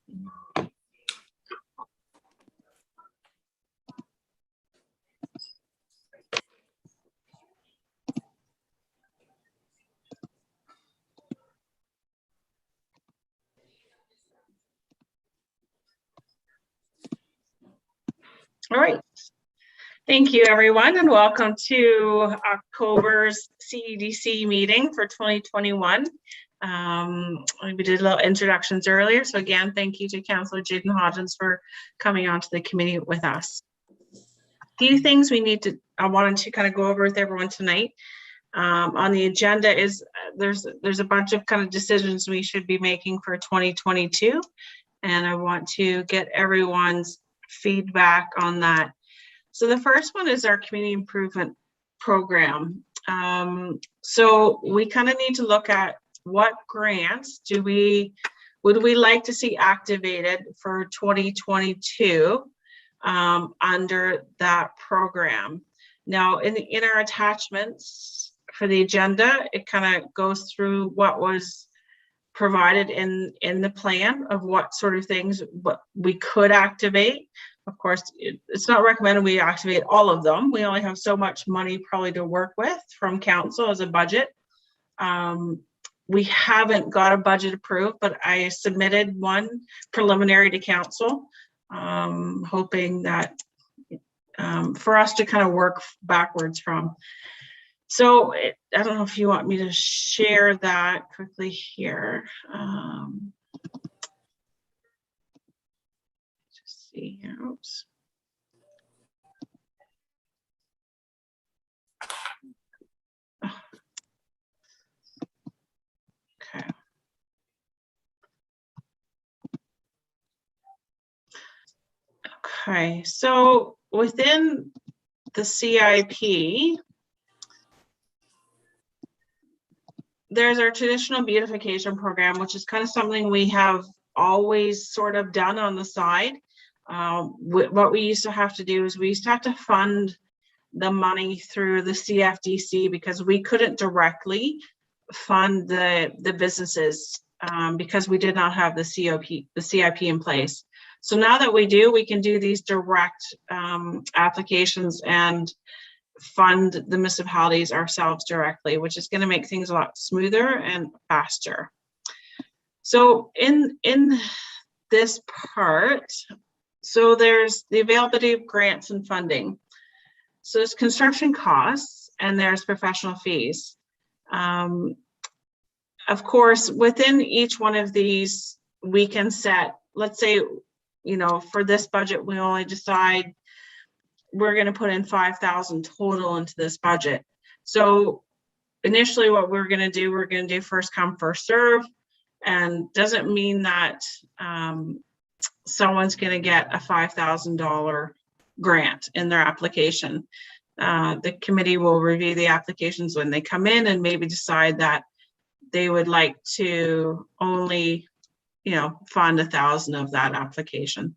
All right. Thank you, everyone, and welcome to October's CEDC meeting for 2021. We did a little introductions earlier, so again, thank you to Councillor Jaden Hodgins for coming onto the committee with us. A few things I wanted to kind of go over with everyone tonight. On the agenda is there's a bunch of kind of decisions we should be making for 2022, and I want to get everyone's feedback on that. So the first one is our community improvement program. So we kind of need to look at what grants would we like to see activated for 2022 under that program. Now in our attachments for the agenda, it kind of goes through what was provided in the plan of what sort of things what we could activate. Of course, it's not recommended we activate all of them. We only have so much money probably to work with from council as a budget. We haven't got a budget approved, but I submitted one preliminary to council, hoping that for us to kind of work backwards from. So I don't know if you want me to share that quickly here. Just see here. Oops. Okay. Okay. So within the CIP, there's our traditional beautification program, which is kind of something we have always sort of done on the side. What we used to have to do is we used to have to fund the money through the CFDC because we couldn't directly fund the businesses because we did not have the CIP in place. So now that we do, we can do these direct applications and fund the municipalities ourselves directly, which is going to make things a lot smoother and faster. So in this part, so there's the availability of grants and funding. So there's construction costs and there's professional fees. Of course, within each one of these, we can set, let's say, you know, for this budget, we only decide we're going to put in 5,000 total into this budget. So initially what we're going to do first come, first serve, and doesn't mean that someone's going to get a $5,000 grant in their application. The committee will review the applications when they come in and maybe decide that they would like to only, you know, fund 1,000 of that application.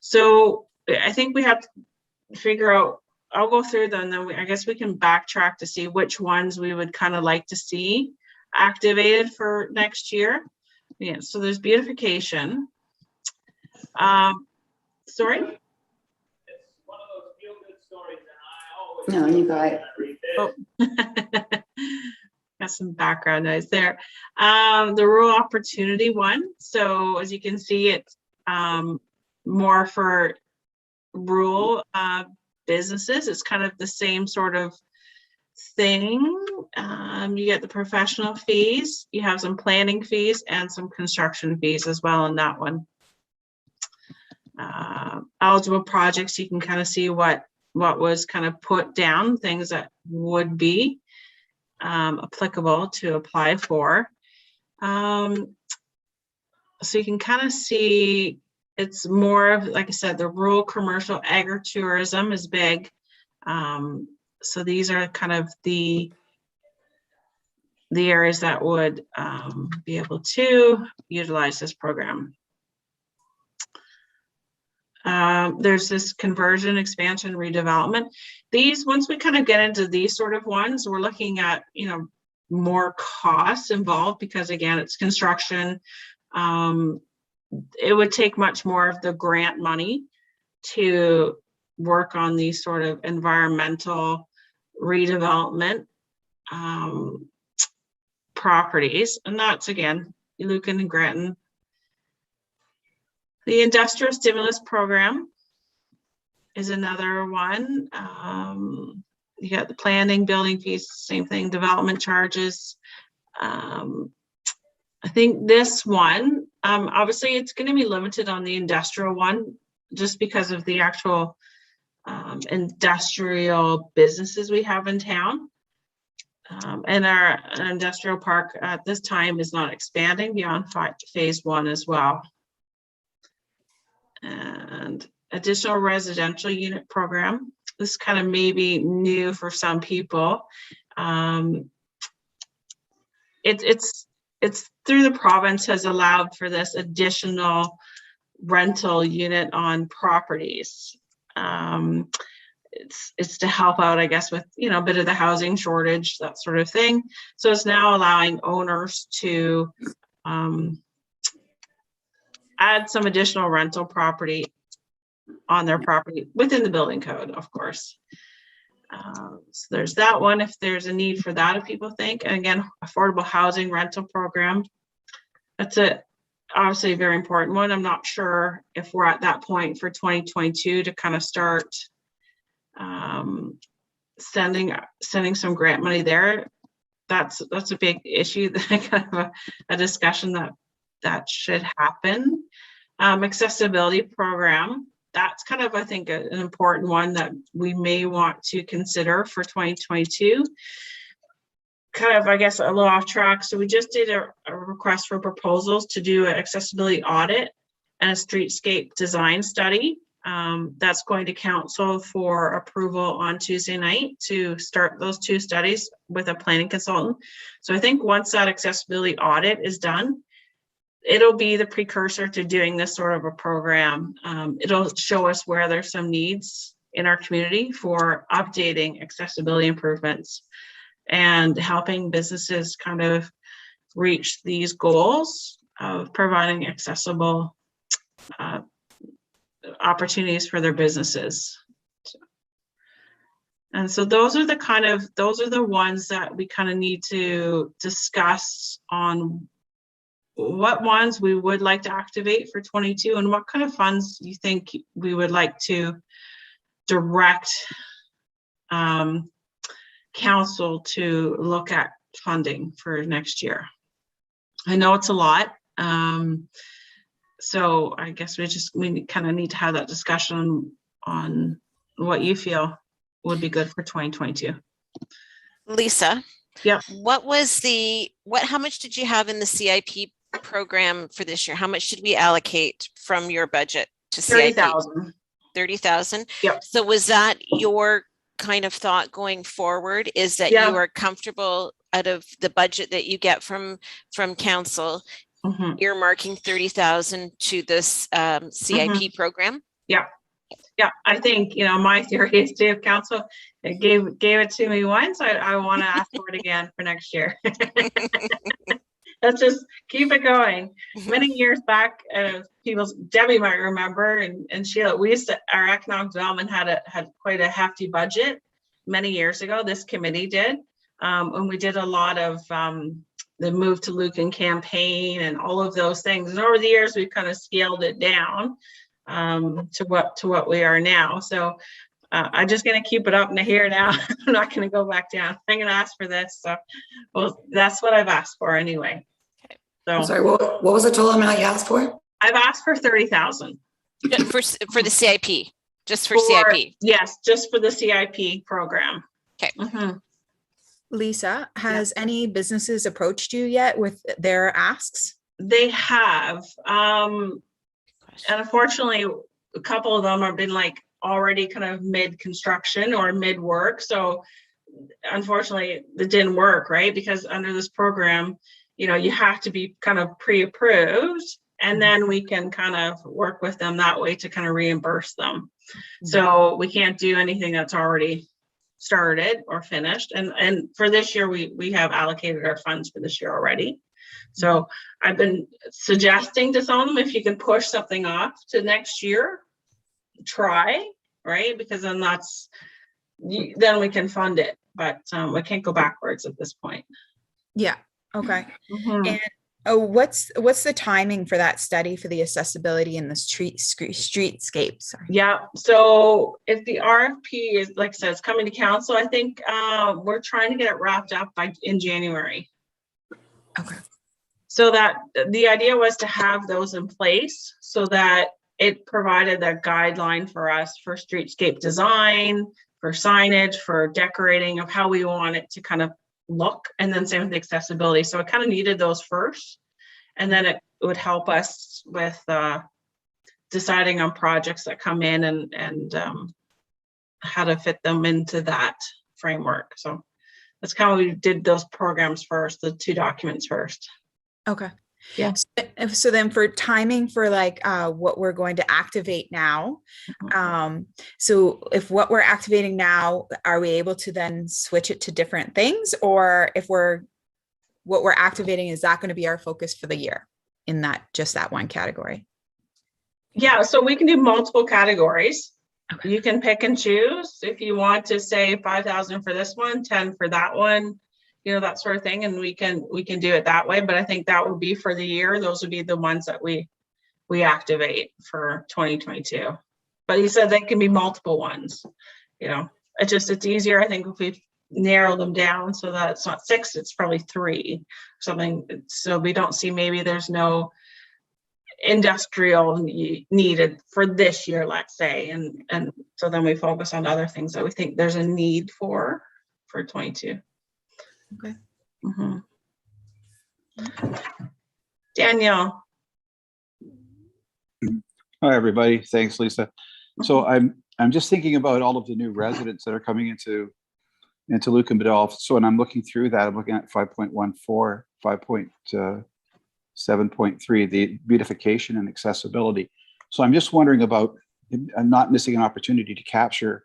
So I think we have to figure out, I'll go through them, and then I guess we can backtrack to see which ones we would kind of like to see activated for next year. Yeah, so there's beautification. Sorry? It's one of those feel-good stories, and I always... No, you got it. Oh. Got some background noise there. The rural opportunity one. So as you can see, it's more for rural businesses. It's kind of the same sort of thing. You get the professional fees, you have some planning fees and some construction fees as well in that one. Eligible projects, you can kind of see what was kind of put down, things that would be applicable to apply for. So you can kind of see it's more of, like I said, the rural commercial agritourism is big. So these are kind of the areas that would be able to utilize this program. There's this conversion, expansion, redevelopment. These, once we kind of get into these sort of ones, we're looking at, you know, more costs involved because again, it's construction. it would take much more of the grant money to work on these sort of environmental redevelopment properties. And that's, again, Lucan and Granton. The industrial stimulus program is another one. You got the planning, building fees, same thing, development charges. I think this one, obviously it's going to be limited on the industrial one, just because of the actual industrial businesses we have in town. And our industrial park at this time is not expanding beyond phase 1 as well. And additional residential unit program. This kind of may be new for some people. It's through the province has allowed for this additional rental unit on properties. It's to help out, I guess, with, you know, a bit of the housing shortage, that sort of thing. So it's now allowing owners to add some additional rental property on their property within the building code, of course. So there's that one, if there's a need for that, if people think. And again, affordable housing rental program. That's obviously a very important one. I'm not sure if we're at that point for 2022 to kind of start sending some grant money there. That's a big issue, kind of a discussion that should happen. Accessibility program, that's kind of, I think, an important one that we may want to consider for 2022. Kind of, I guess, a little off track. So we just did a request for proposals to do an accessibility audit and a streetscape design study. That's going to council for approval on Tuesday night to start those 2 studies with a planning consultant. So I think once that accessibility audit is done, it'll be the precursor to doing this sort of a program. It'll show us where there's some needs in our community for updating accessibility improvements and helping businesses kind of reach these goals of providing accessible opportunities for their businesses. And so those are the ones that we kind of need to discuss on what ones we would like to activate for 22 and what kind of funds you think we would like to direct council to look at funding for next year. I know it's a lot. So I guess we kind of need to have that discussion on what you feel would be good for 2022. Lisa, yeah. How much did you have in the CIP program for this year? How much did we allocate from your budget to CIP? 30,000. 30,000? Yep. So was that your kind of thought going forward, is that you are comfortable out of the budget that you get from council, earmarking 30,000 to this CIP program? Yeah. Yeah, I think, you know, my theory is to, if council gave it to me once, I want to ask for it again for next year. Let's just keep it going. Many years back, Debbie might remember, and Sheila, our economic development had quite a hefty budget many years ago. This committee did, and we did a lot of the Move to Lucan campaign and all of those things. And over the years, we've kind of scaled it down to what we are now. So I'm just going to keep it up in here now. I'm not going to go back down. I'm going to ask for this. So, well, that's what I've asked for anyway. Okay. So, I'm sorry, what was the total amount you asked for? I've asked for 30,000 for the CIP, just for CIP. Yes, just for the CIP program. Okay. Lisa, has any businesses approached you yet with their asks? They have. And unfortunately, a couple of them have been like already kind of mid-construction or mid-work. So unfortunately, it didn't work, right? Because under this program, you know, you have to be kind of pre-approved, and then we can kind of work with them that way to kind of reimburse them. So we can't do anything that's already started or finished. And for this year, we have allocated our funds for this year already. So I've been suggesting to some of them, if you can push something off to next year, try, right? Because then then we can fund it, but we can't go backwards at this point. Yeah. Okay. Mhm. And what's the timing for that study for the accessibility in the streetscape? Sorry. Yeah. So if the RFP is, like I said, it's coming to council, I think we're trying to get it wrapped up in January. Okay. So that the idea was to have those in place so that it provided a guideline for us for streetscape design, for signage, for decorating of how we want it to kind of look, and then same with the accessibility. So it kind of needed those first, and then it would help us with deciding on projects that come in and how to fit them into that framework. So that's kind of we did those programs first, the 2 documents first. Okay. Yeah. So then for timing for like what we're going to activate now, so if what we're activating now, are we able to then switch it to different things, or if what we're activating, is that going to be our focus for the year in that just that one category? Yeah, so we can do multiple categories. Okay. You can pick and choose if you want to say 5,000 for this one, 10 for that one, you know, that sort of thing. And we can do it that way. But I think that would be for the year. Those would be the ones that we activate for 2022. But he said they can be multiple ones. You know, it's easier, I think, if we narrow them down so that it's not 6, it's probably 3, something. So we don't see, maybe there's no industrial needed for this year, let's say, and so then we focus on other things that we think there's a need for 22. Okay. Mm-hmm. Daniel. Hi, everybody. Thanks, Lisa. So I'm just thinking about all of the new residents that are coming into Luke and Biddulph. So when I'm looking through that, I'm looking at 5.14, 5.7.3, the beautification and accessibility. So I'm just wondering about, I'm not missing an opportunity to capture,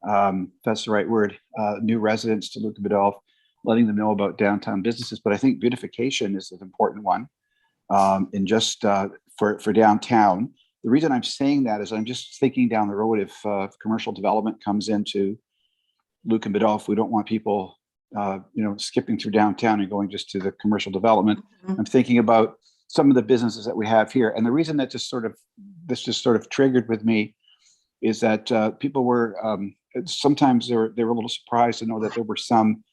that's the right word, new residents to Luke and Biddulph, letting them know about downtown businesses. But I think beautification is an important one, and just for downtown. The reason I'm saying that is I'm just thinking down the road, if commercial development comes into Luke and Biddulph, we don't want people skipping through downtown and going just to the commercial development. I'm thinking about some of the businesses that we have here. And the reason that this just sort of triggered with me is that people were, sometimes they were a little surprised to know that there were some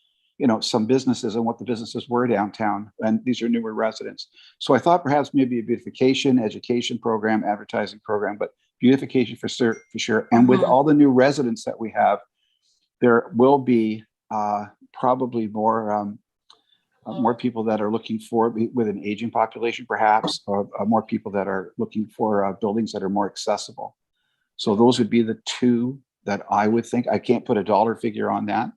businesses and what the businesses were downtown. And these are newer residents. So I thought perhaps maybe a beautification, education program, advertising program, but beautification for sure. And with all the new residents that we have, there will be probably more people that are looking for, with an aging population perhaps, or more people that are looking for buildings that are more accessible. So those would be the 2 that I would think. I can't put a dollar figure on that,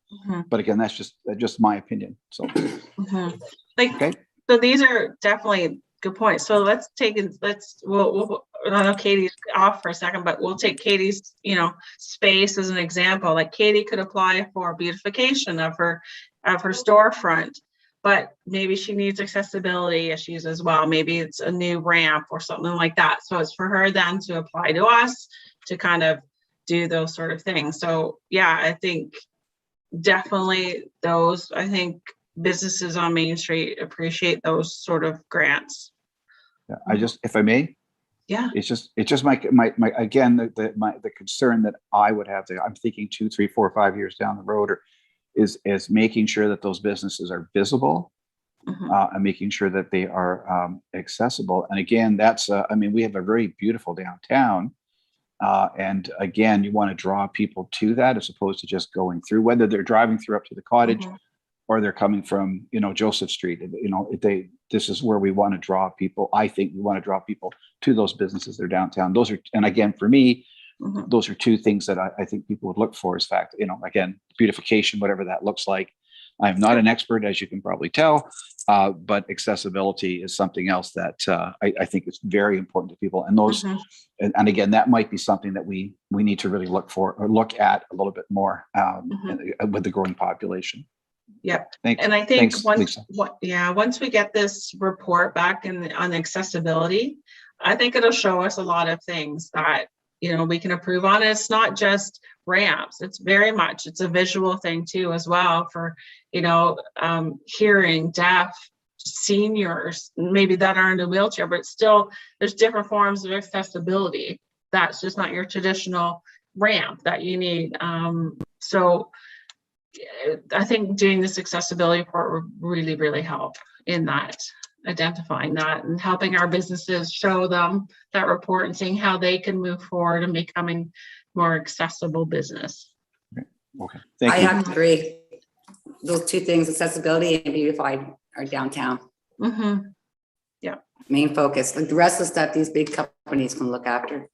but again, that's just my opinion. So, Okay. So these are definitely good points. So we'll I know Katie's off for a second, but we'll take Katie's, space as an example. Like Katie could apply for beautification of her storefront, but maybe she needs accessibility issues as well. Maybe it's a new ramp or something like that. So it's for her then to apply to us to kind of do those sort of things. So yeah, I think definitely those, I think businesses on Main Street appreciate those sort of grants. Yeah, if I may, yeah, it's just my again, the concern that I would have I'm thinking 2, 3, 4, 5 years down the road, is making sure that those businesses are visible, and making sure that they are accessible. And again, that's we have a very beautiful downtown, and again, you want to draw people to that as opposed to just going through, whether they're driving through up to the cottage or they're coming from Joseph Street. This is where we want to draw people. I think we want to draw people to those businesses that are downtown. Those are, and again, for me, those are 2 things that I think people would look for. Is fact, again, beautification, whatever that looks like. I'm not an expert, as you can probably tell, but accessibility is something else that I think is very important to people. And those, and again, that might be something that we need to really look at a little bit more with the growing population. Yep. Thanks. And I think Thanks, once, Lisa. once we get this report back on accessibility, I think it'll show us a lot of things that, you know, we can improve on. It's not just ramps. It's very much, it's a visual thing too, as well, for, you know, hearing, deaf, seniors, maybe that aren't in a wheelchair, but still there's different forms of accessibility. That's just not your traditional ramp that you need. So I think doing this accessibility report would really, really help in that, identifying that and helping our businesses show them that report and seeing how they can move forward and becoming more accessible business. Okay. Thank I you. have to agree. Those two things, accessibility and beautified, are downtown. Mm-hmm. Yeah. Main focus. Like the rest of the stuff, these big companies can look after.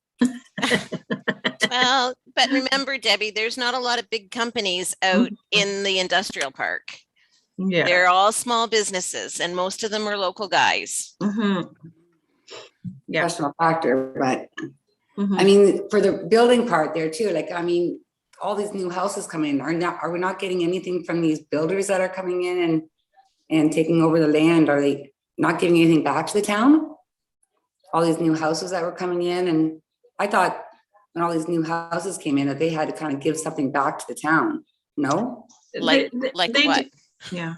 Well, but remember, Debbie, there's not a lot of big companies out in the industrial park. Yeah. They're all small businesses and most of them are local guys. Mm-hmm. Yeah. Professional factor, but I mean, for the building part there too, like, I mean, all these new houses coming in, are we not getting anything from these builders that are coming in and taking over the land? Are they not giving anything back to the town? All these new houses that were coming in, and I thought when all these new houses came in that they had to kind of give something back to the town. No? Like what? Yeah.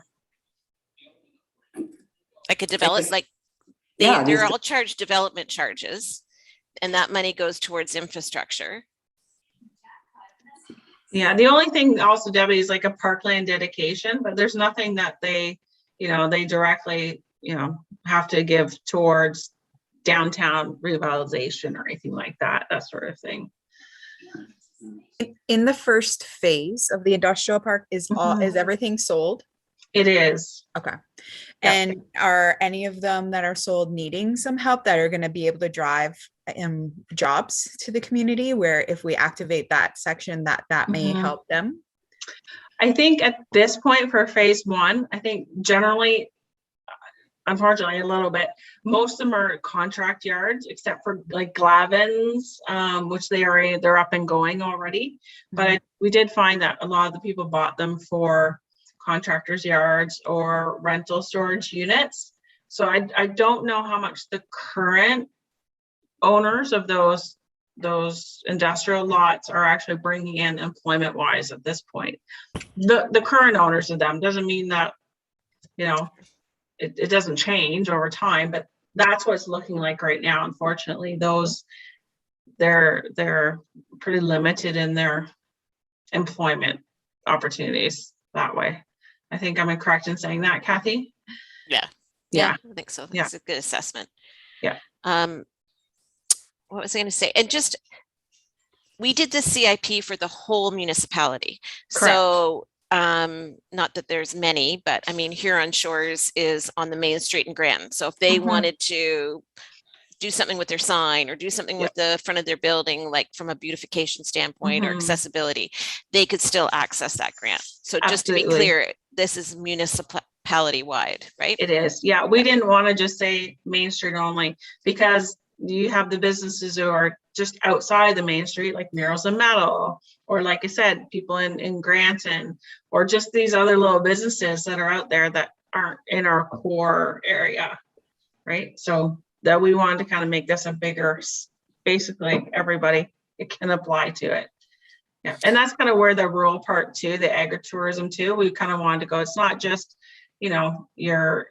Like a develop, like they're all charged development charges, and that money goes towards infrastructure. Yeah, the only thing also, Debbie, is like a parkland dedication, but there's nothing that they, you know, they directly, you know, have to give towards downtown revitalization or anything like that, that sort of thing. In the first phase of the industrial park, is everything sold? It is. Okay. Yeah. And are any of them that are sold needing some help that are going to be able to drive jobs to the community, where if we activate that section that may help them? I think at this point for phase one, I think generally, unfortunately a little bit, most of them are contract yards except for like Glavin's, which they're up and going already. But we did find that a lot of the people bought them for contractors yards or rental storage units. So I don't know how much the current owners of those industrial lots are actually bringing in employment wise at this point. The current owners of them, doesn't mean that, you know, it doesn't change over time, but that's what it's looking like right now. Unfortunately, they're pretty limited in their employment opportunities that way. I think I'm correct in saying that, Kathy? Yeah. Yeah. I think so. Yeah. That's a good assessment. Yeah. What was I going to say? And just, we did the CIP for the whole municipality. Correct. So not that there's many, but I mean, Huron Shores is on the main street in Granton. So if they wanted to do something with their sign or do something with the front of their building, like from a beautification standpoint or accessibility, they could still access that grant. So just to be clear, this is municipality wide, right? It is. Yeah. We didn't want to just say Main Street only, because you have the businesses who are just outside the main street, like Murals and Metal, or like I said, people in Granton, or just these other little businesses that are out there that aren't in our core area, right? So that we wanted to kind of make this a bigger, basically everybody can apply to it. Yeah, and that's kind of where the rural part too, the agritourism too, we kind of wanted to go. It's not just, you know, your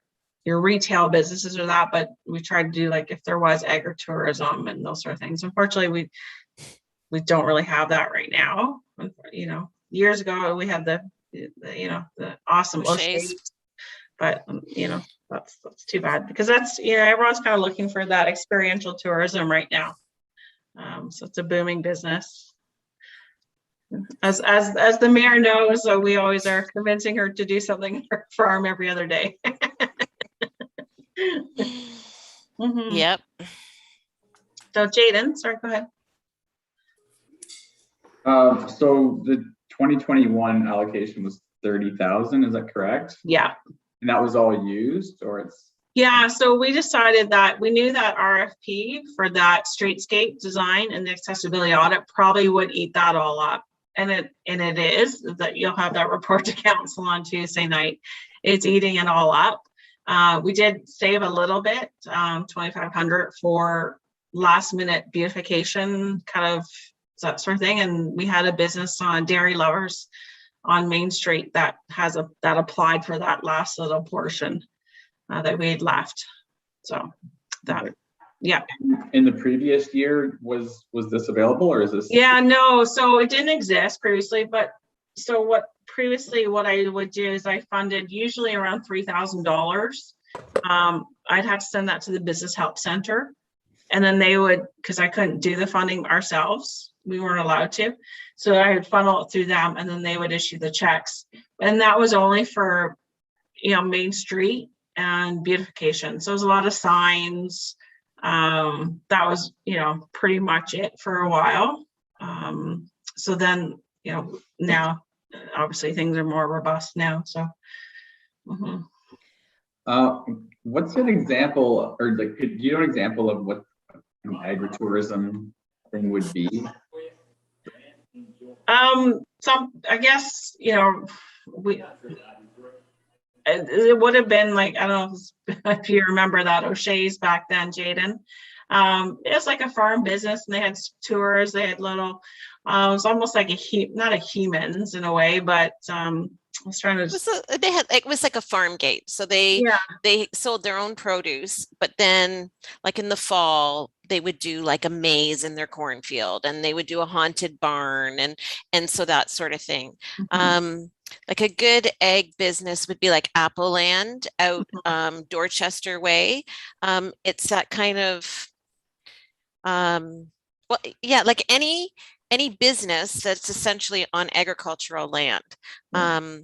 retail businesses or that, but we tried to do like if there was agritourism and those sort of things. Unfortunately, we don't really have that right now. You know, years ago we had the awesome O'Shea's, but you know, that's too bad, because that's, you know, everyone's kind of looking for that experiential tourism right now. So it's a booming business. As the mayor knows, so we always are convincing her to do something for farm every other day. Yep. So Jaden, sorry, go ahead. So the 2021 allocation was 30,000, is that correct? Yeah. And that was all used, or it's? Yeah, so we decided that we knew that RFP for that streetscape design and the accessibility audit probably would eat that all up. and it is that you'll have that report to council on Tuesday night. It's eating it all up. We did save a little bit, 2,500 for last minute beautification, kind of that sort of thing. And we had a business on Dairy Lovers on Main Street that has that applied for that last little portion that we had left. So that, yeah. In the previous year, was this available, or is this? Yeah, no, so it didn't exist previously, but so what I would do is I funded usually around $3,000. I'd have to send that to the Business Help Center, and then they would, because I couldn't do the funding ourselves, we weren't allowed to, so I would funnel it through them, and then they would issue the checks. And that was only for, Main Street and beautification. So it was a lot of signs. That was, pretty much it for a while. So then, now obviously things are more robust now. So. What's an example, or like, do you know an example of what an agritourism thing would be? I guess, it would have been like, I don't know if you remember that O'Shea's back then, Jaden. It was like a farm business, and they had tours, they had little, it was almost like not a Hemans in a way, but I was trying to. It was like a farm gate. So they sold their own produce, but then like in the fall, they would do like a maze in their cornfield, and they would do a haunted barn, and so that sort of thing. Like a good egg business would be like Apple Land out Dorchester Way. It's that kind of like any business that's essentially on agricultural land. Like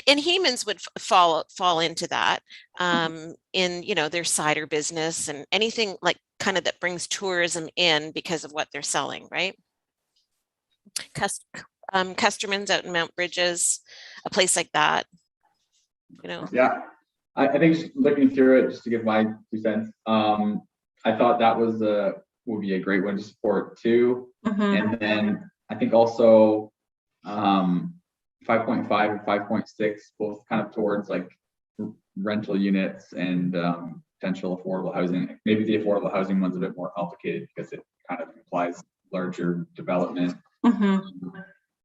and Hemans would fall into that, in their cider business and anything like kind of that brings tourism in because of what they're selling, right? Custerman's out in Mount Bridges, a place like that, Yeah, I think just looking through it, just to give my 2 cents, I thought that would be a great one to support too. And then I think also 5.5 and 5.6, both kind of towards like rental units and potential affordable housing. Maybe the affordable housing one's a bit more complicated because it kind of implies larger development.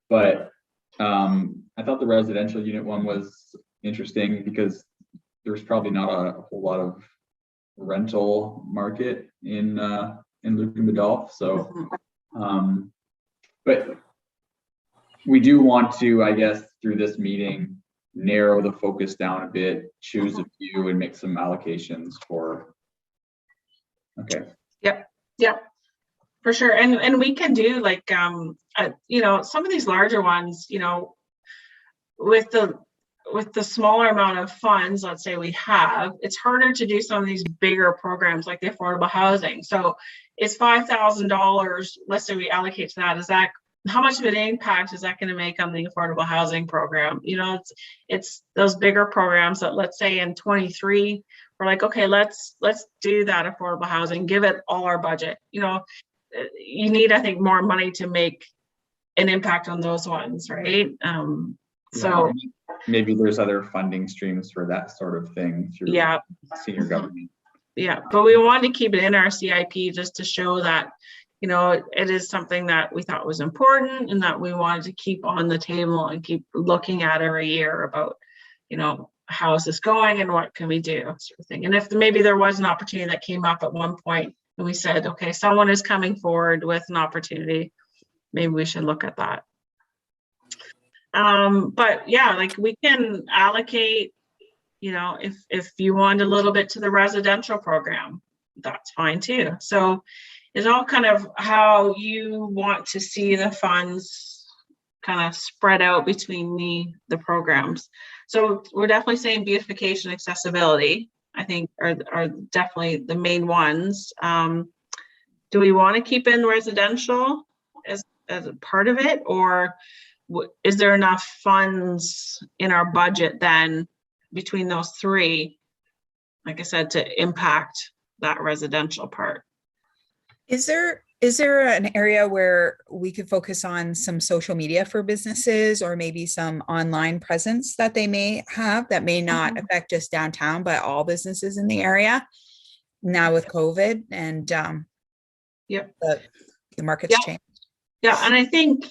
But I thought the residential unit one was interesting because there's probably not a whole lot of rental market in Luke and Biddulph. So, but we do want to, I guess, through this meeting, narrow the focus down a bit, choose a few, and make some allocations for. Okay. Yep. For sure. And we can do like, some of these larger ones, with the smaller amount of funds, let's say we have, it's harder to do some of these bigger programs like the affordable housing. So it's $5,000. Let's say we allocate to that. How much of an impact is that going to make on the affordable housing program? It's those bigger programs that, let's say in 23, we're like, okay, let's do that affordable housing, give it all our budget. You need, I think, more money to make an impact on those ones, right? So maybe there's other funding streams for that sort of thing through senior government. Yeah, but we wanted to keep it in our CIP just to show that, it is something that we thought was important and that we wanted to keep on the table and keep looking at every year about, how is this going and what can we do, sort of thing. And if maybe there was an opportunity that came up at one point and we said, okay, someone is coming forward with an opportunity, maybe we should look at that. But yeah, like we can allocate, if you want a little bit to the residential program, that's fine too. So it's all kind of how you want to see the funds kind of spread out between the programs. So we're definitely saying beautification, accessibility, I think are definitely the main ones. Do we want to keep in residential as a part of it, or is there enough funds in our budget then between those three, like I said, to impact that residential part? Is there Is there an area where we could focus on some social media for businesses, or maybe some online presence that they may have that may not affect just downtown, but all businesses in the area now with COVID and Yep. the market's changed? Yeah, and I think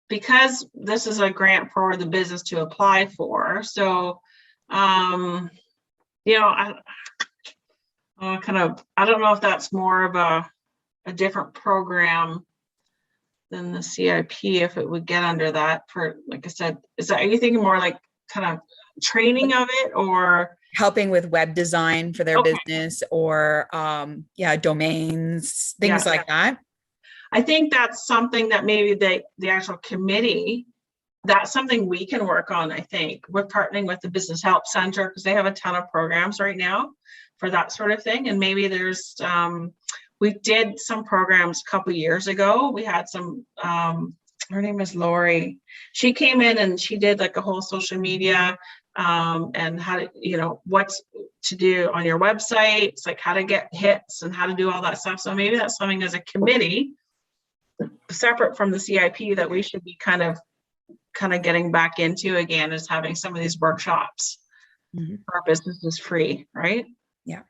because this is a grant for the business to apply for, so you know, I don't know if that's more of a different program than the CIP, if it would get under that. For, like I said, are you thinking more like kind of training of it, or helping with web design for their business, or domains, things like that? I think that's something that maybe the actual committee, that's something we can work on. I think we're partnering with the Business Help Center because they have a ton of programs right now for that sort of thing. And maybe there's we did some programs a couple years ago. We had some her name is Lori. She came in and she did like a whole social media and how to, you know, what to do on your website. It's like how to get hits and how to do all that stuff. So maybe that's something as a committee separate from the CIP that we should be kind of getting back into again, is having some of these workshops for our businesses free, right? Yeah.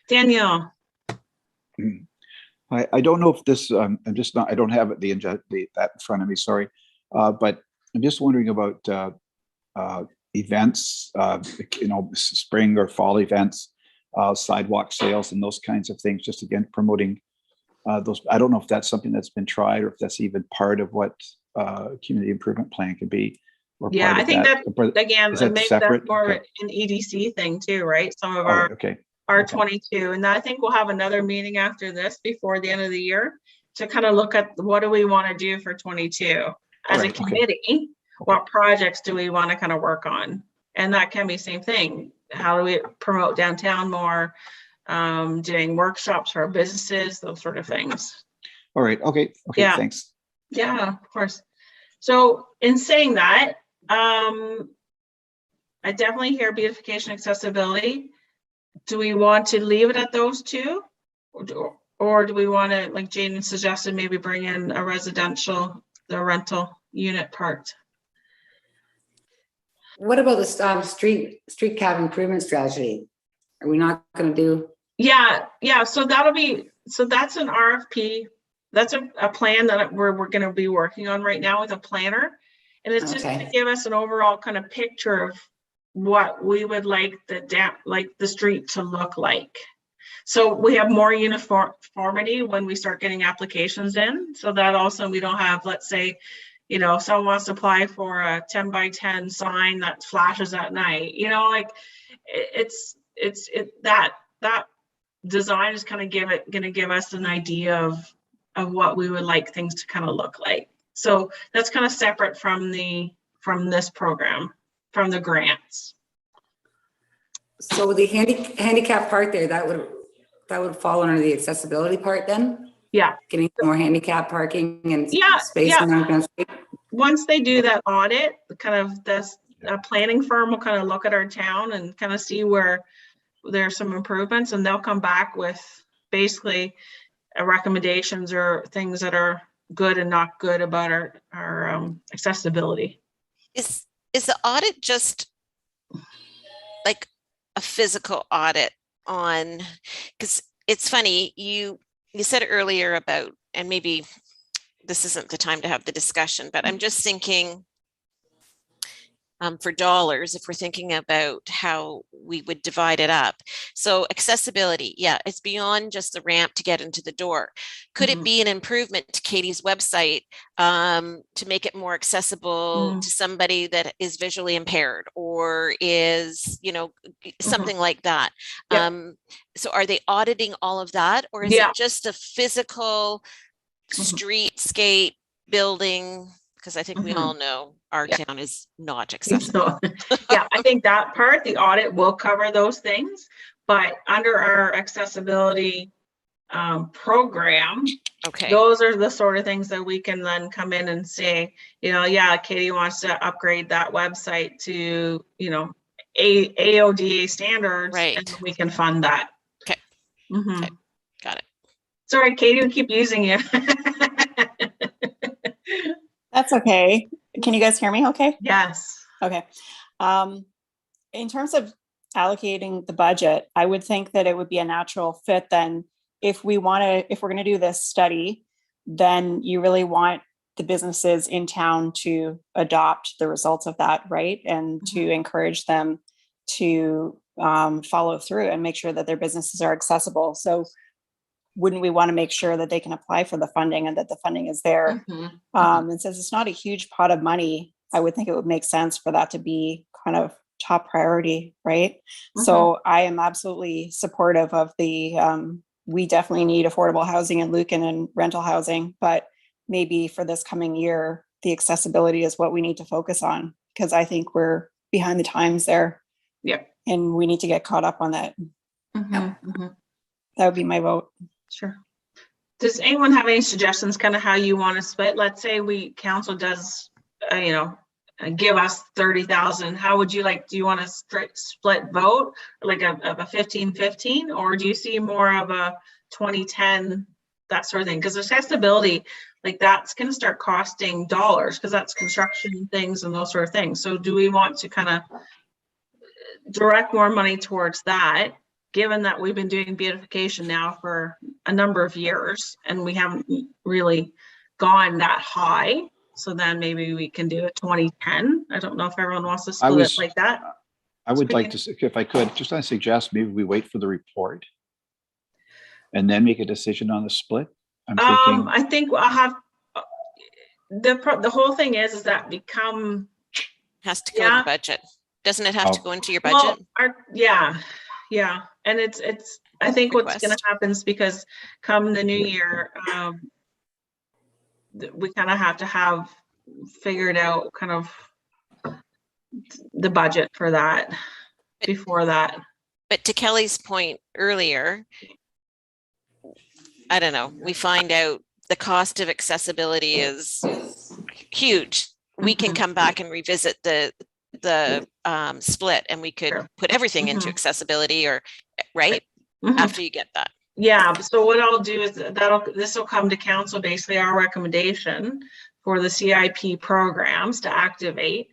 Danielle. I don't know if this, I'm just not, I don't have that in front of me, sorry. But I'm just wondering about events, you know, spring or fall events, sidewalk sales and those kinds of things, just again, promoting those. I don't know if that's something that's been tried or if that's even part of what community improvement plan could be. Or yeah, I think that again, maybe separate? That's more of an EDC thing too, right? Some of our R22, and I think we'll have another meeting after this before the end of the year to kind of look at what do we want to do for 22 as a committee. What projects do we want to kind of work on? And that can be same thing. How do we promote downtown more? Doing workshops for our businesses, those sort of things. All right. Okay. Yeah. Thanks. Yeah, of course. So in saying that, I definitely hear beautification, accessibility. Do we want to leave it at those two? Or do we want to, like Jane suggested, maybe bring in a residential, the rental unit part? What about the street cab improvement strategy? Are we not going to do? Yeah. So that's an RFP. That's a plan that we're going to be working on right now with a planner. And it's just to give us an overall kind of picture of what we would like the street to look like. So we have more uniformity when we start getting applications in. So that also we don't have, let's say, you know, someone wants to apply for a 10 by 10 sign that flashes at night, you know, like that design is kind of going to give us an idea of what we would like things to kind of look like. So that's kind of separate from this program, from the grants. So the handicap part there, that would fall under the accessibility part then? Yeah. Getting more handicap parking and space. Yeah. Once they do that audit, kind of this planning firm will kind of look at our town and kind of see where there's some improvements, and they'll come back with basically recommendations or things that are good and not good about our accessibility. Is the audit just like a physical audit on, because it's funny, you said earlier about, and maybe this isn't the time to have the discussion, but I'm just thinking for dollars, if we're thinking about how we would divide it up. So accessibility, yeah, it's beyond just the ramp to get into the door. Could it be an improvement to Katie's website to make it more accessible to somebody that is visually impaired or is, you know, something like that? So are they auditing all of that, or is it just a physical streetscape building? Because I think we all know our town is not accessible. Yeah, I think that part, the audit will cover those things, but under our accessibility program, those are the sort of things that we can then come in and say, you know, yeah, Katie wants to upgrade that website to, you know, AODA standards, Right. and we can fund that. Okay. Mhm. Okay. Got it. Sorry, Katie, we keep using you. That's okay. Can you guys hear me okay? Yes. Okay. In terms of allocating the budget, I would think that it would be a natural fit then if we're going to do this study, then you really want the businesses in town to adopt the results of that, right? And to encourage them to follow through and make sure that their businesses are accessible. So wouldn't we want to make sure that they can apply for the funding and that the funding is there? And since it's not a huge pot of money, I would think it would make sense for that to be kind of top priority, right? So I am absolutely supportive of the, we definitely need affordable housing in Lucan and rental housing, but maybe for this coming year, the accessibility is what we need to focus on, because I think we're behind the times there. Yep. And we need to get caught up on that. That would be my vote. Sure. Does anyone have any suggestions kind of how you want to split? Let's say council does, give us 30,000. How would you like, do you want a split vote, like a 15-15, or do you see more of a 20-10, that sort of thing? Because accessibility, like that's going to start costing dollars, because that's construction things and those sort of things. So do we want to kind of direct more money towards that, given that we've been doing beautification now for a number of years and we haven't really gone that high? So then maybe we can do a 20-10. I don't know if everyone wants to split it like that. I would like to, if I could, just suggest maybe we wait for the report and then make a decision on the split. I'm thinking. I think I'll have the whole thing is that has to go in the budget. Doesn't it have to go into your budget? Well, yeah. And it's I think what's going to happen is because come the new year, we kind of have to have figured out kind of the budget for that before that. But to Kelly's point earlier, I don't know, we find out the cost of accessibility is huge. We can come back and revisit the split, and we could put everything into accessibility, or right after you get that. Yeah, so what I'll do is this will come to council, basically our recommendation for the CIP programs to activate.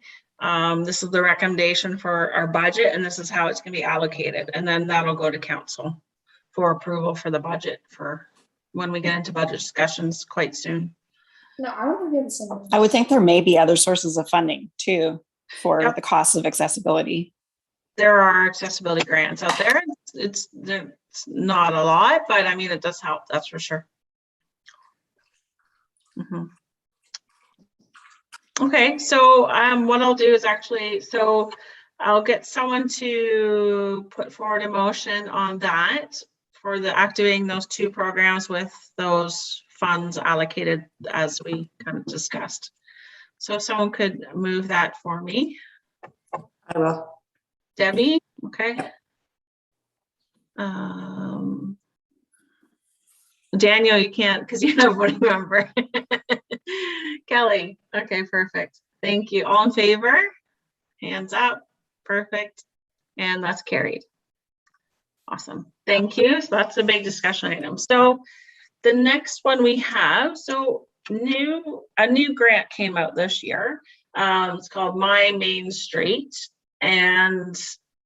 This is the recommendation for our budget, and this is how it's going to be allocated. And then that'll go to council for approval for the budget for when we get into budget discussions quite soon. No, I would think there may be other sources of funding too for the cost of accessibility. There are accessibility grants out there. It's not a lot, but I mean, it does help. That's for sure. Okay, so what I'll do is so I'll get someone to put forward a motion on that for activating those two programs with those funds allocated as we kind of discussed. So if someone could move that for me. I will. Debbie, okay. Daniel, you can't because you're not a voting member. Kelly, okay, perfect. Thank you. All in favor? Hands up. Perfect. And that's carried. Awesome. Thank you. So that's a big discussion item. So the next one we have, a new grant came out this year. It's called My Main Street, and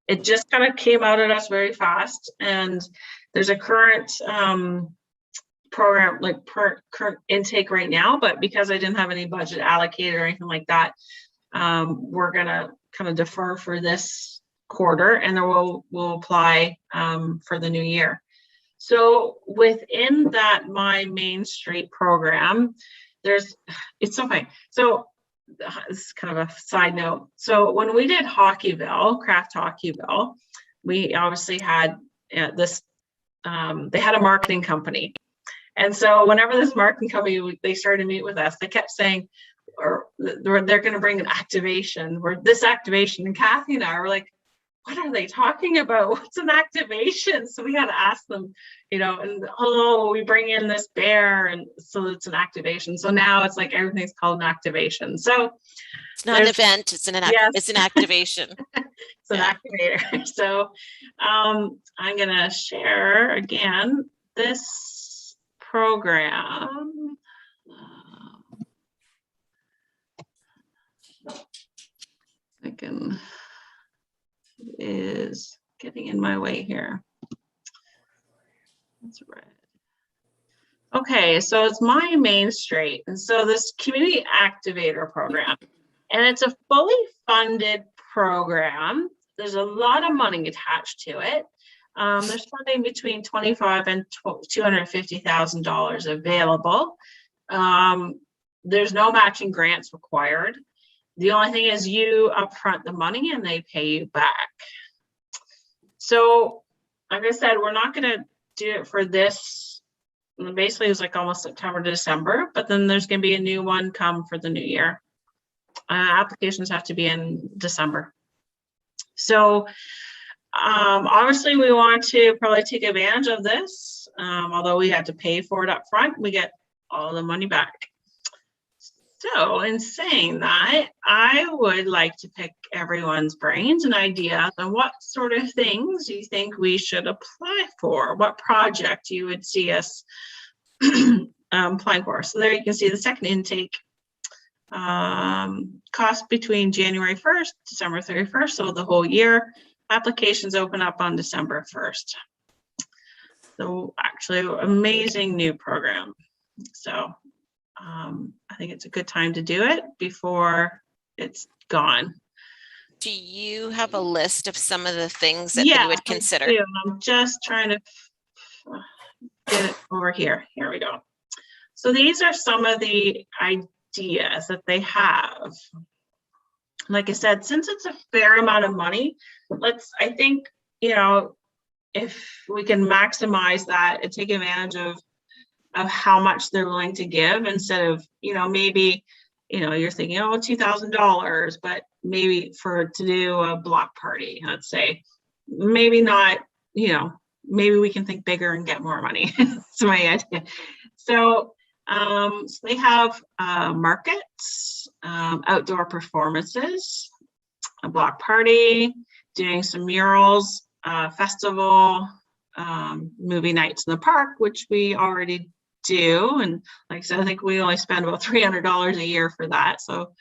it just kind of came out at us very fast. And there's a current program, like current intake right now, but because I didn't have any budget allocated or anything like that, we're gonna kind of defer for this quarter, and then we'll apply for the new year. So within that My Main Street program, it's so funny. So this is kind of a side note. So when we did Craft Hockeyville, we obviously had this, they had a marketing company. And so whenever this marketing company, they started to meet with us, they kept saying, or they're going to bring an activation, or this activation. And Kathy and I were like, what are they talking about? What's an activation? So we had to ask them, and we bring in this bear, and so it's an activation. So now it's like everything's called an activation. So it's not an event, it's an activation. It's an activator. So I'm gonna share again this program. Is getting in my way here. That's right. Okay, so it's my Main Street, and so this community activator program, and it's a fully funded program. There's a lot of money attached to it. There's funding between $25,000 and $250,000 available. There's no matching grants required. The only thing is you upfront the money and they pay you back. So, like I said, we're not going to do it for this. Basically, it was like almost September to December, but then there's going to be a new one come for the new year. Applications have to be in December. So, obviously, we want to probably take advantage of this. Although we had to pay for it up front, we get all the money back. So in saying that, I would like to pick everyone's brains and ideas on what sort of things you think we should apply for, what project you would see us applying for. So there you can see the second intake cost between January 1st, December 31st, so the whole year. Applications open up on December 1st. So actually amazing new program. So I think it's a good time to do it before it's gone. Do you have a list of some of the things that you would consider? I'm just trying to get it over here. Here we go. So these are some of the ideas that they have. Like I said, since it's a fair amount of money, I think, if we can maximize that and take advantage of how much they're willing to give, instead of, maybe, you're thinking, oh, $2,000, but maybe to do a block party, let's say, maybe not, maybe we can think bigger and get more money. That's my idea. So they have markets, outdoor performances, a block party, doing some murals, festival, movie nights in the park, which we already do. And like I said, I think we only spend about $300 a year for that. So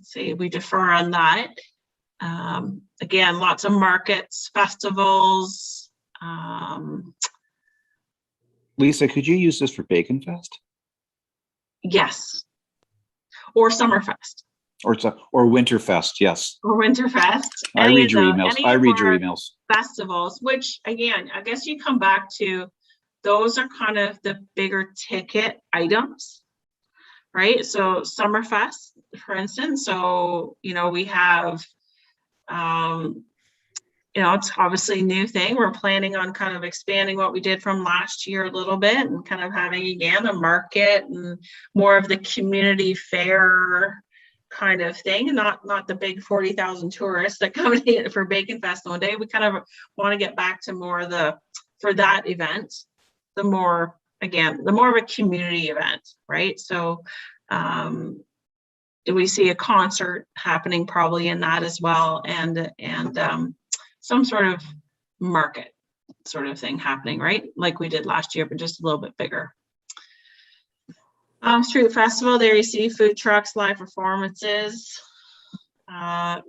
say we defer on that. Again, lots of markets, festivals. Lisa, could you use this for Bacon Fest? Yes. Or Summerfest. Or Winterfest, yes. Or Winterfest. I read your emails. I read your emails. Festivals, which again, I guess you come back to, those are kind of the bigger ticket items, right? So Summerfest, for instance. So, we have, it's obviously a new thing. We're planning on kind of expanding what we did from last year a little bit, and kind of having, again, a market and more of the community fair kind of thing, and not the big 40,000 tourists that come in for Bacon Fest one day. We kind of want to get back to more for that event, the more of a community event, right? So we see a concert happening probably in that as well, and some sort of market sort of thing happening, right? Like we did last year, but just a little bit bigger. Street Festival, there you see food trucks, live performances,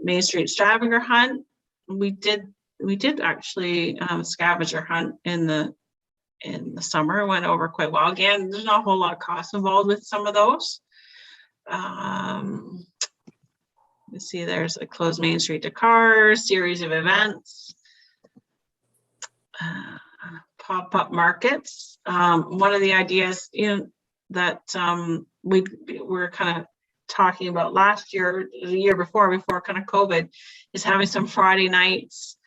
Main Street scavenger hunt. We did actually scavenger hunt in the summer. It went over quite well. Again, there's not a whole lot of cost involved with some of those. Let's see, there's a closed Main Street to cars, series of events, pop-up markets. One of the ideas that we were kind of talking about last year, the year before kind of COVID, is having some Friday nights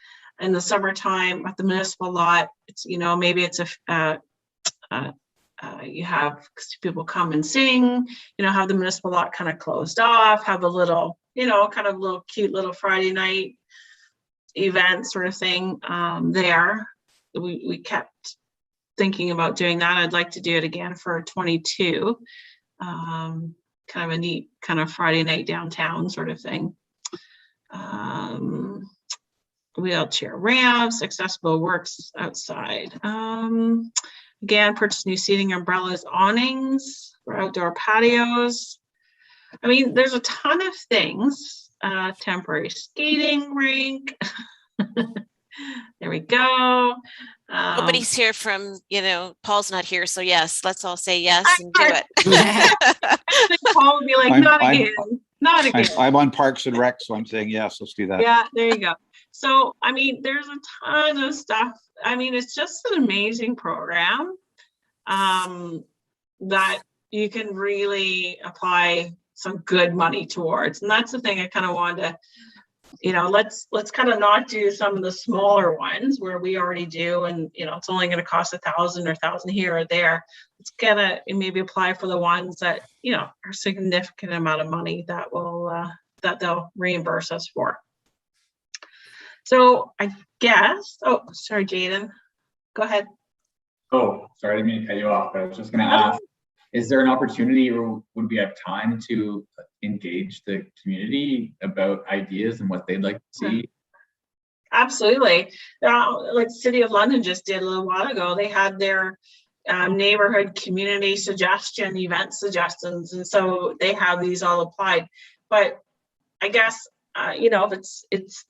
in the summertime at the municipal lot. It's, maybe it's you have people come and sing, have the municipal lot kind of closed off, have a little, kind of little cute little Friday night event sort of thing there. We kept thinking about doing that. I'd like to do it again for 22. Kind of a neat kind of Friday night downtown sort of thing. Wheelchair ramps, accessible works outside. Again, purchase new seating, umbrellas, awnings for outdoor patios. I mean, there's a ton of things. Temporary skating rink. There we go. Nobody's here from, Paul's not here, so yes, let's all say yes and do it. Paul would be like, not again. I'm on Parks and Rec, so I'm saying yes, let's do that. Yeah, there you go. So, I mean, there's a ton of stuff. I mean, it's just an amazing program that you can really apply some good money towards. And that's the thing I kind of wanted to, let's kind of not do some of the smaller ones where we already do, and it's only going to cost $1,000 or $1,000 here or there. It's gonna maybe apply for the ones that are a significant amount of money that will that they'll reimburse us for. So I guess, oh, sorry, Jaden, go ahead. Oh, sorry, I didn't mean to cut you off, but I was just going to ask, is there an opportunity, or would we have time to engage the community about ideas and what they'd like to see? Absolutely. Like the City of London just did a little while ago, they had their neighborhood community suggestion, event suggestions, and so they have these all applied. But I guess, if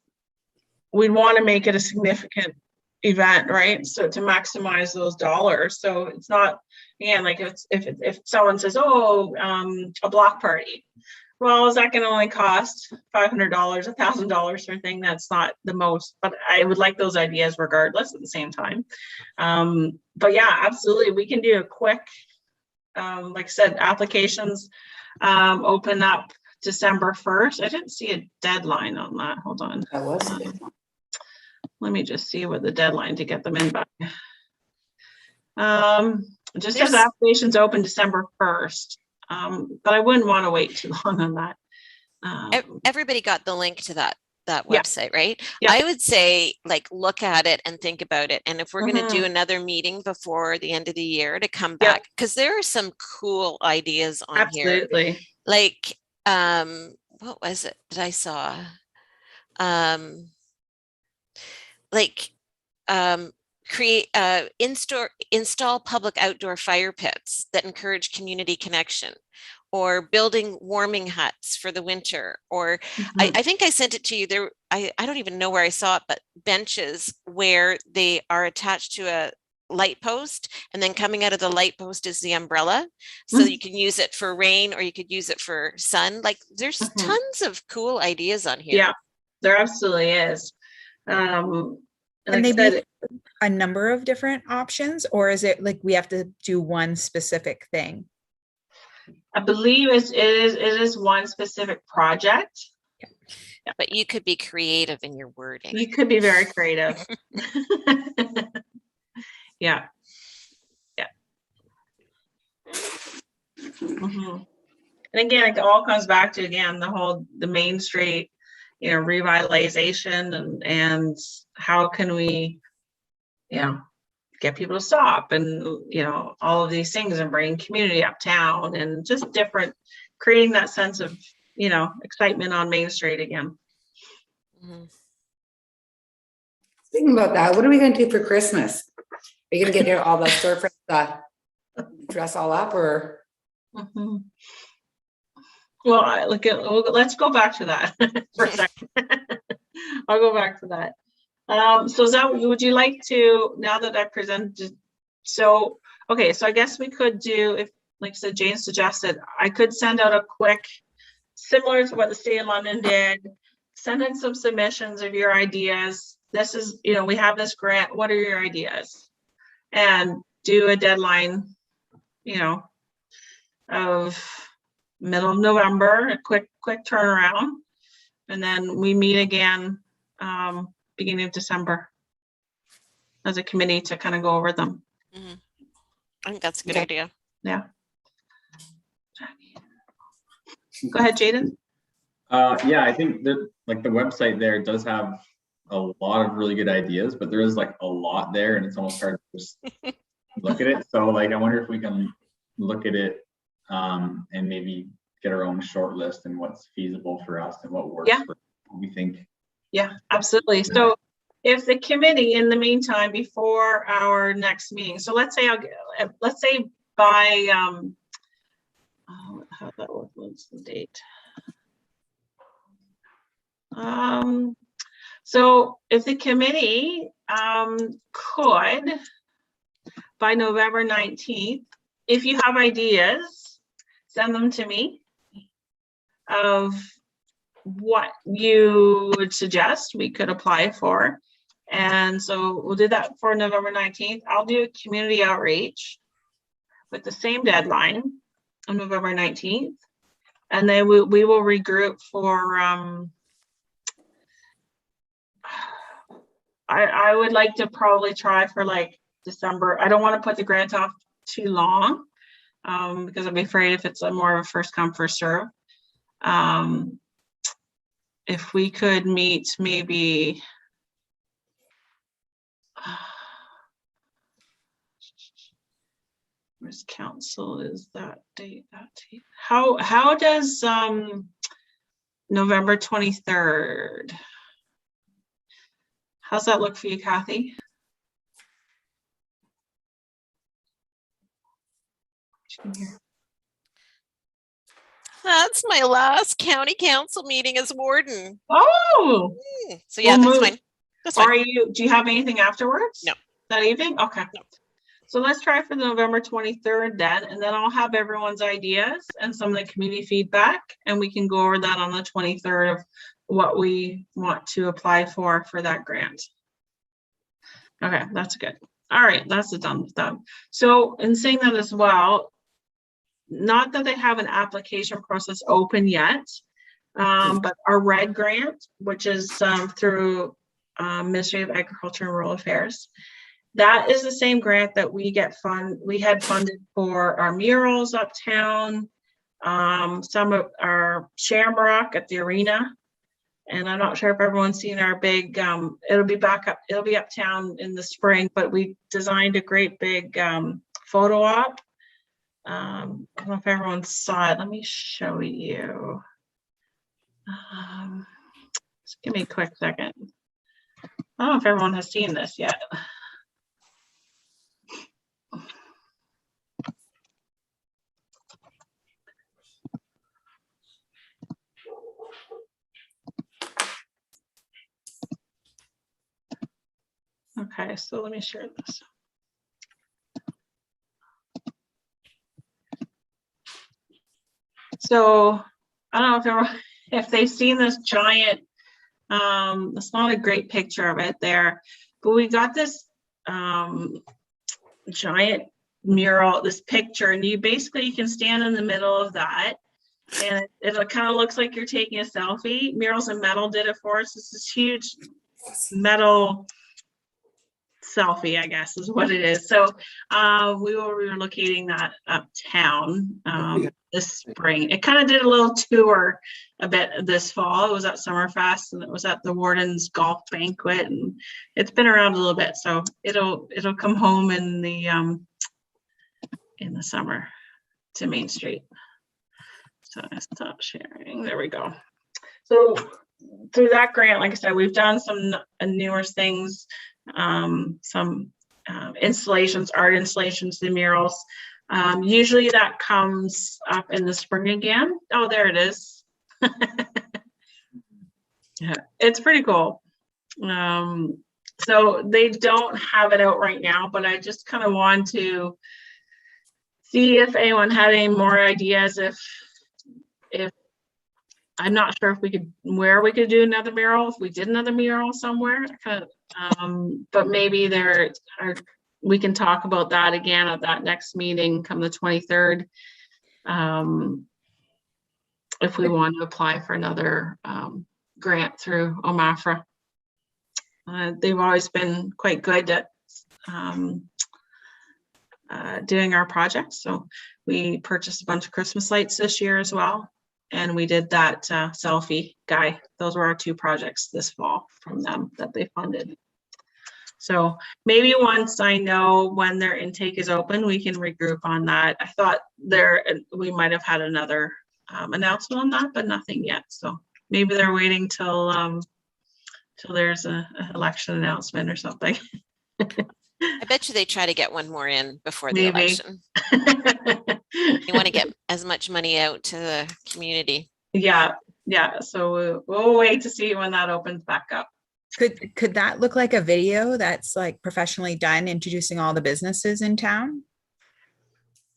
we'd want to make it a significant event, right? So to maximize those dollars. So it's not, again, like if someone says, oh, a block party, well, is that going to only cost $500, $1,000 sort of thing? That's not the most, but I would like those ideas regardless at the same time. But yeah, absolutely. We can do a quick, like I said, applications open up December 1st. I didn't see a deadline on that. Hold on. That was let me just see what the deadline to get them in by. Just as applications open December 1st, but I wouldn't want to wait too long on that. Everybody got the link to that website, right? Yeah. I would say, like, look at it and think about it. And if we're going to do another meeting before the end of the year, to come back, because there are some cool ideas on here. Absolutely. Like, what was it that I saw? Install public outdoor fire pits that encourage community connection, or building warming huts for the winter, or I think I sent it to you there. I don't even know where I saw it, but benches where they are attached to a light post, and then coming out of the light post is the umbrella, so you can use it for rain or you could use it for sun. Like, there's tons of cool ideas on here. Yeah, there absolutely is. And they be a number of different options, or is it like we have to do one specific thing? I believe it is one specific project. Yeah. But you could be creative in your wording. You could be very creative. Yeah. And again, it all comes back to, again, the Main Street, revitalization, and how can we, get people to stop, and all of these things, and bring community uptown, and just creating that sense of excitement on Main Street again. Thinking about that, what are we going to do for Christmas? Are you going to get all the storefronts dress all up, or? Well, let's go back to that for a second. I'll go back to that. So would you like to, now that I presented, okay, so I guess we could do, if, like I said, Jane suggested, I could send out a quick, similar to what the City of London did, send in some submissions of your ideas. This is, we have this grant, what are your ideas? And do a deadline, of middle of November, a quick turnaround. And then we meet again, beginning of December as a committee to kind of go over them. I think that's a good idea. Yeah. Go ahead, Jaden. Yeah, I think that, like, the website there does have a lot of really good ideas, but there is like a lot there, and it's almost hard to just look at it. So, like, I wonder if we can look at it and maybe get our own short list and what's feasible for us and what works for what we think Yeah, absolutely. So if the committee, in the meantime, before our next meeting, so let's say by how that work, what's the date? So if the committee could, by November 19th, if you have ideas, send them to me of what you would suggest we could apply for. And so we'll do that for November 19th. I'll do a community outreach with the same deadline on November 19th. And then we will regroup for, I would like to probably try for like December. I don't want to put the grant off too long because I'm afraid if it's more of a first come, first serve. If we could meet maybe where's council is that date? How does November 23rd? How's that look for you, Kathy? That's my last county council meeting as warden. Oh, so yeah, we'll that's fine. That's fine. Do you have anything afterwards? No. That evening? Okay. No. So let's try for the November 23rd then, and then I'll have everyone's ideas and some of the community feedback, and we can go over that on the 23rd of what we want to apply for that grant. Okay, that's good. All right, that's done with them. So in saying that as well, not that they have an application process open yet, but our RED grant, which is through Ministry of Agriculture and Rural Affairs, that is the same grant that we had funded for our murals uptown, some of our shamrock at the arena. And I'm not sure if everyone's seen our big, it'll be uptown in the spring, but we designed a great big photo op. I don't know if everyone saw it. Let me show you. Just give me a quick second. I don't know if everyone has seen this yet. Okay, so let me share this. So I don't know if they've seen this giant, it's not a great picture of it there, but we got this giant mural, this picture, and you can stand in the middle of that, and it kind of looks like you're taking a selfie. Murals and Metal did it for us. This is huge metal selfie, I guess is what it is. So we will be relocating that uptown this spring. It kind of did a little tour a bit this fall. It was at Summerfest and it was at the Warden's Golf Banquet, and it's been around a little bit. So it'll come home in the summer to Main Street. So I stop sharing. There we go. So through that grant, like I said, we've done some numerous things. Some installations, art installations, the murals. Usually that comes up in the spring again. Oh, there it is. Yeah, it's pretty cool. So they don't have it out right now, but I just kind of want to see if anyone had any more ideas. If I'm not sure if where we could do another mural, if we did another mural somewhere, but maybe we can talk about that again at that next meeting come the 23rd. If we want to apply for another grant through OMAFRA. They've always been quite good at doing our projects. So we purchased a bunch of Christmas lights this year as well. And we did that selfie guy. Those were our two projects this fall from them that they funded. So maybe once I know when their intake is open, we can regroup on that. I thought we might have had another announcement on that, but nothing yet. So maybe they're waiting till till there's a election announcement or something. I bet you they try to get one more in before the Maybe. election. You want to get as much money out to the community. Yeah. So we'll wait to see when that opens back up. Could that look like a video that's like professionally done, introducing all the businesses in town?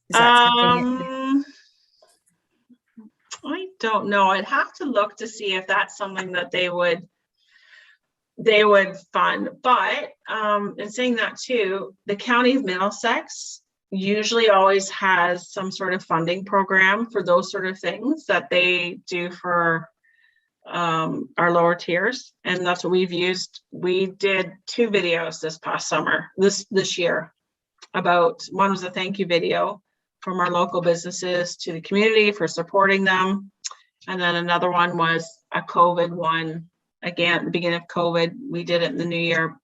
Is that something I don't know. I'd have to look to see if that's something that they would fund. But in saying that too, the County of Middlesex usually always has some sort of funding program for those sort of things that they do for our lower tiers, and that's what we've used. We did 2 videos this past summer, this year, about, one was a thank you video from our local businesses to the community for supporting them, and then another one was a COVID one. Again, at the beginning of COVID, we did it in the new year,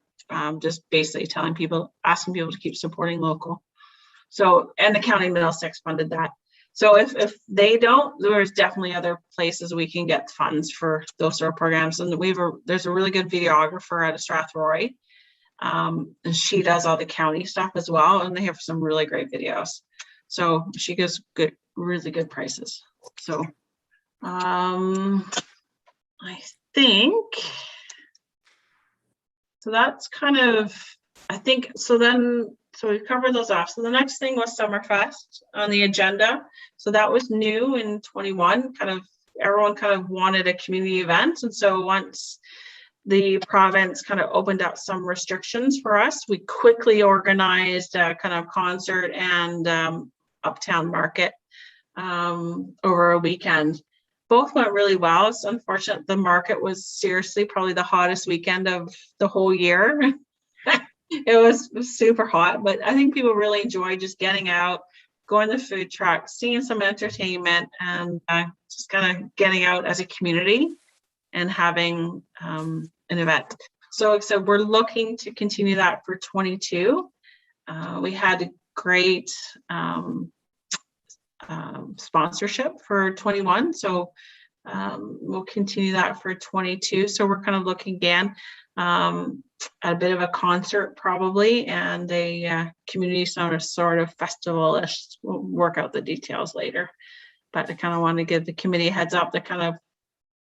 just basically telling people, asking people to keep supporting local. So, and the County of Middlesex funded that. So if they don't, there's definitely other places we can get funds for those sort of programs. And there's a really good videographer out of Strathroy. And she does all the county stuff as well. And they have some really great videos. So she gives really good prices. So I think, so that's kind of, I think, so we've covered those off. So the next thing was Summerfest on the agenda. So that was new in 21, everyone kind of wanted a community event. And so once the province kind of opened up some restrictions for us, we quickly organized a kind of concert and uptown market over a weekend. Both went really well. It's unfortunate the market was seriously probably the hottest weekend of the whole year. It was super hot, but I think people really enjoy just getting out, going to food trucks, seeing some entertainment, and just kind of getting out as a community and having an event. So we're looking to continue that for 22. We had a great sponsorship for 21. So we'll continue that for 22. So we're kind of looking again at a bit of a concert probably, and a community sort of festival-ish. We'll work out the details later, but I kind of want to give the committee a heads up that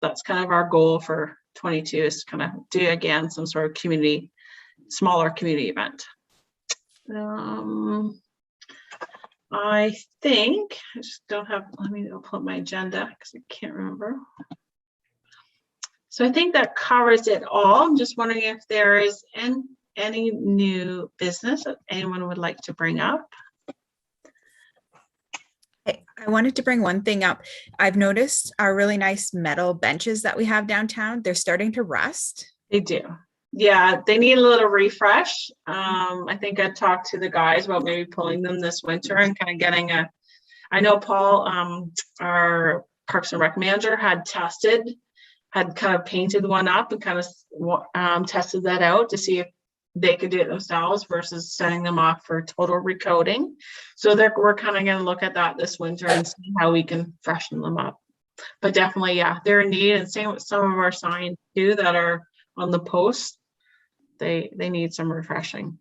that's kind of our goal for 22, is to kind of do again some sort of smaller community event. I think I just don't have, let me pull up my agenda because I can't remember. So I think that covers it all. I'm just wondering if there is any new business that anyone would like to bring up. I wanted to bring one thing up. I've noticed our really nice metal benches that we have downtown, they're starting to rust. They do. Yeah, they need a little refresh. I think I talked to the guys about maybe pulling them this winter and kind of getting I know Paul, our Parks and Rec manager, had kind of painted one up and kind of tested that out to see if they could do it themselves versus sending them off for total recoating. So we're kind of going to look at that this winter and see how we can freshen them up. But definitely, yeah, they're in need. And same with some of our signs too that are on the post. They need some refreshing.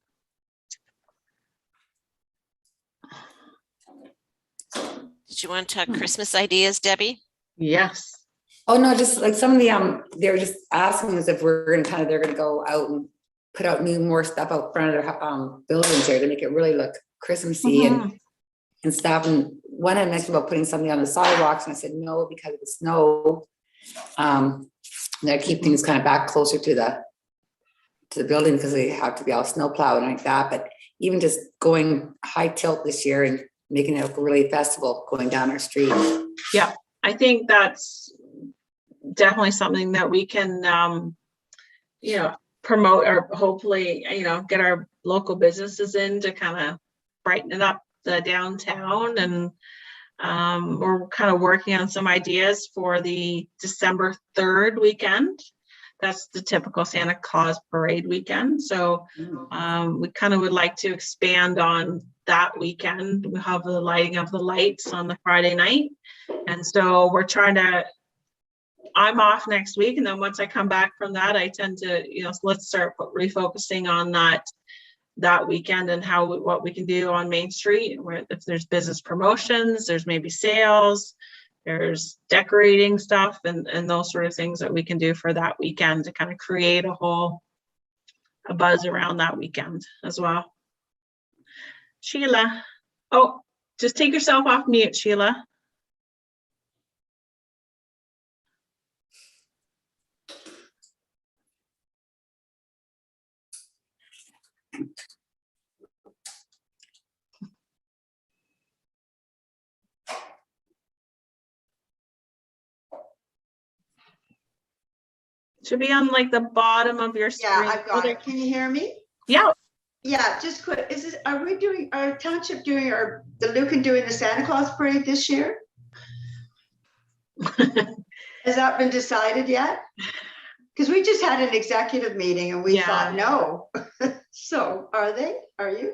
Did you want to talk Christmas ideas, Debbie? Yes. Oh, no, just like some of the, they were just asking us if they're going to go out and put out more stuff out front of their buildings here to make it really look Christmassy and stuff. And one had mentioned about putting something on the sidewalks, and I said no, because of the snow. They keep things kind of back closer to the building because they have to be all snow plowed and like that. But even just going high tilt this year and making it a really festival going down our street. Yeah, I think that's definitely something that we can, promote, or hopefully, get our local businesses in to kind of brighten it up the downtown. And we're kind of working on some ideas for the December 3rd weekend. That's the typical Santa Claus parade weekend. So we kind of would like to expand on that weekend. We have the lighting of the lights on the Friday night. And so we're trying to I'm off next week, and then once I come back from that, I tend to, let's start refocusing on that weekend and what we can do on Main Street, where if there's business promotions, there's maybe sales, there's decorating stuff and those sort of things that we can do for that weekend to kind of create a buzz around that weekend as well. Sheila. Oh, just take yourself off mute, Sheila. Should be on like the bottom of your screen. Yeah, I've got it. Can you hear me? Yeah. Yeah, just quick. Are we doing our township the Lucan doing the Santa Claus parade this year? Has that been decided yet? Because we just had an executive meeting and we thought no. So are you?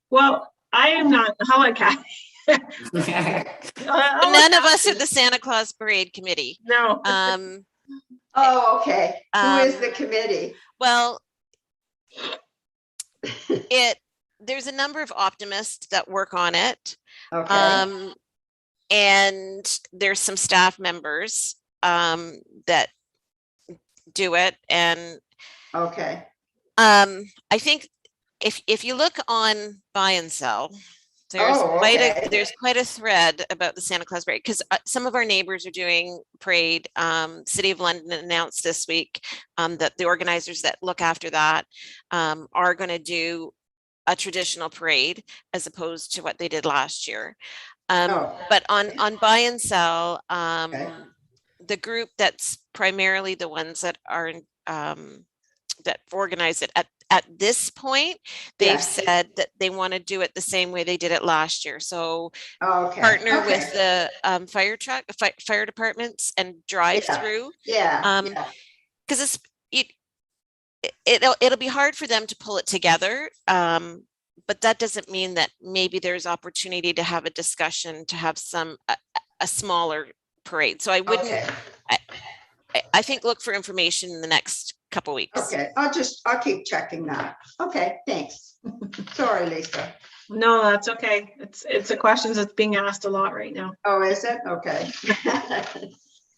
Well, I am not. How like None of us are the Santa Claus Parade Committee. No. Oh, okay. Who is the committee? Well, there's a number of optimists that work on it. Okay. And there's some staff members that do it. And okay. I think if you look on Buy and Sell, there's quite a thread about the Santa Claus parade, because some of our neighbors are doing parade. City of London announced this week that the organizers that look after that are going to do a traditional parade as opposed to what they did last year. But on Buy and Sell, the group that's primarily the ones that are that organize it at this point, they've said that they want to do it the same way they did it last year. So partner with the fire departments and drive through. Because it'll be hard for them to pull it together. But that doesn't mean that maybe there's opportunity to have a discussion, to have a smaller parade. So I wouldn't, I think look for information in the next couple weeks. Okay, I'll keep checking that. Okay, thanks. Sorry, Lisa. No, that's okay. It's a question that's being asked a lot right now. Oh, is it? Okay.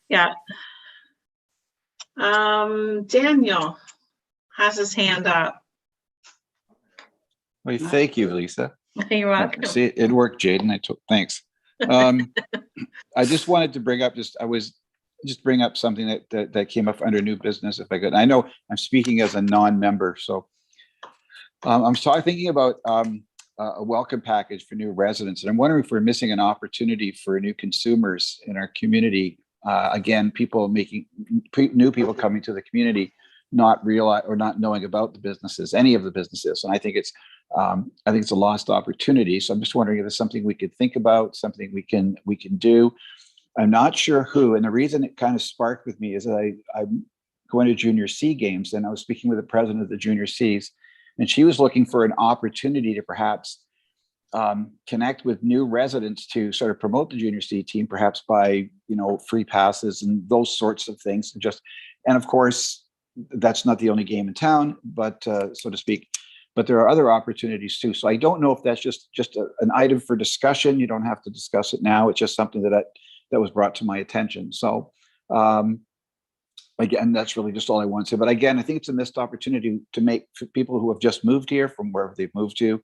Yeah. Daniel has his hand up. Well, thank you, Lisa. You're welcome. See, it worked, Jaden. Thanks. I just wanted to bring up bring up something that came up under new business, if I could. I know I'm speaking as a non-member, so I'm thinking about a welcome package for new residents, and I'm wondering if we're missing an opportunity for new consumers in our community. Again, new people coming to the community, not realize or not knowing about the businesses, any of the businesses, and I think it's a lost opportunity. So I'm just wondering if there's something we could think about, something we can do. I'm not sure who, and the reason it kind of sparked with me is that I'm going to Junior C games, and I was speaking with the president of the Junior Cs, and she was looking for an opportunity to perhaps connect with new residents to sort of promote the Junior C team, perhaps by free passes and those sorts of things. And of course, that's not the only game in town, but so to speak. But there are other opportunities too. So I don't know if that's just an item for discussion. You don't have to discuss it now. It's just something that was brought to my attention. So again, that's really just all I want to say. But again, I think it's a missed opportunity to make people who have just moved here from wherever they've moved to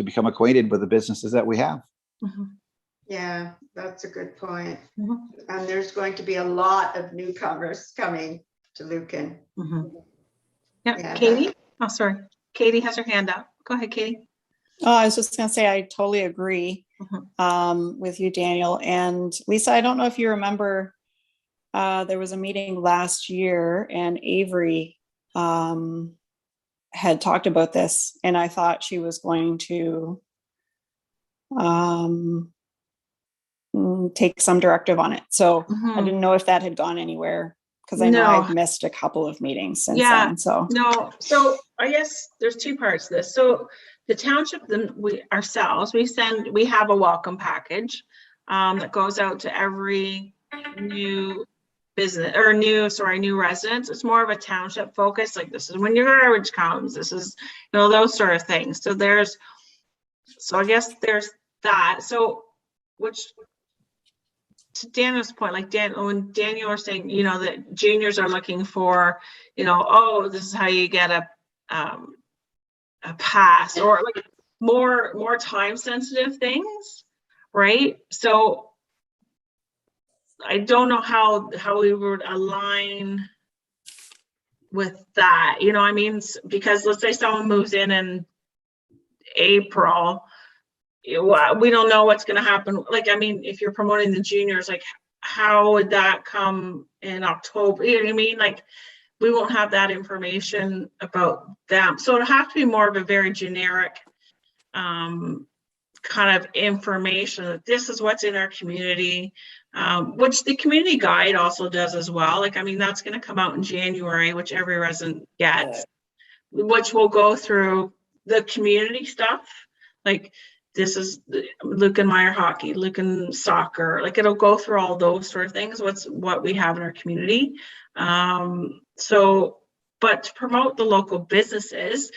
become acquainted with the businesses that we have. Mm-hmm. Yeah, that's a good point. Mm-hmm. And there's going to be a lot of newcomers coming to Lucan. Mm-hmm. Yeah, Katie? Oh, sorry. Katie has her hand up. Go ahead, Katie. Oh, I was just going to say, I totally agree with you, Daniel. And Lisa, I don't know if you remember, there was a meeting last year and Avery had talked about this, and I thought she was going to take some directive on it. So I didn't know if that had gone anywhere, because I know I've missed a couple of meetings since then. So I guess there's two parts to this. So the township, we have a welcome package that goes out to every new business or new residents. It's more of a township focus. Like, this is when your garbage comes. This is, those sort of things. So I guess there's that. So, which, to Daniel's point, like when Daniel was saying, that juniors are looking for, oh, this is how you get a pass, or like more time sensitive things, right? So I don't know how we would align with that, because let's say someone moves in April, we don't know what's going to happen. Like, if you're promoting the juniors, like, how would that come in October? You know what I mean? Like, we won't have that information about them. So it'll have to be more of a very generic kind of information that this is what's in our community, which the community guide also does as well. Like, that's going to come out in January, which every resident gets, which will go through the community stuff. Like, this is Lucan Meyer hockey, Lucan soccer, like it'll go through all those sort of things, what we have in our community. So, but to promote the local businesses,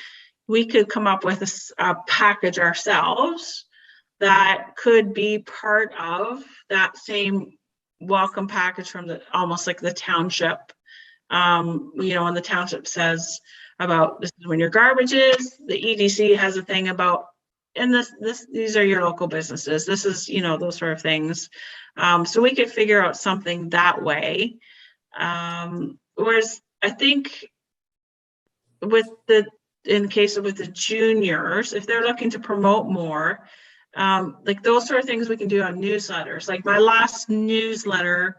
we could come up with a package ourselves that could be part of that same welcome package from almost like the township. And the township says about this is when your garbage is, the EDC has a thing about, and these are your local businesses. This is, those sort of things. So we could figure out something that way. Whereas I think with the juniors, if they're looking to promote more, like those sort of things we can do on newsletters. Like my last newsletter,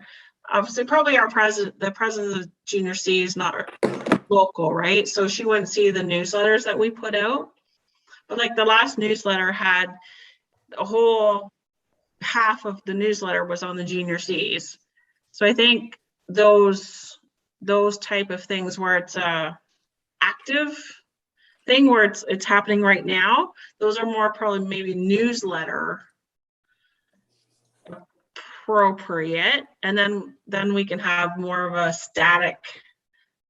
obviously probably the president of Junior C is not local, right? So she wouldn't see the newsletters that we put out. But like the last newsletter had a whole half of the newsletter was on the Junior Cs. So I think those type of things where it's a active thing where it's happening right now, those are more probably maybe newsletter appropriate, and then we can have more of a static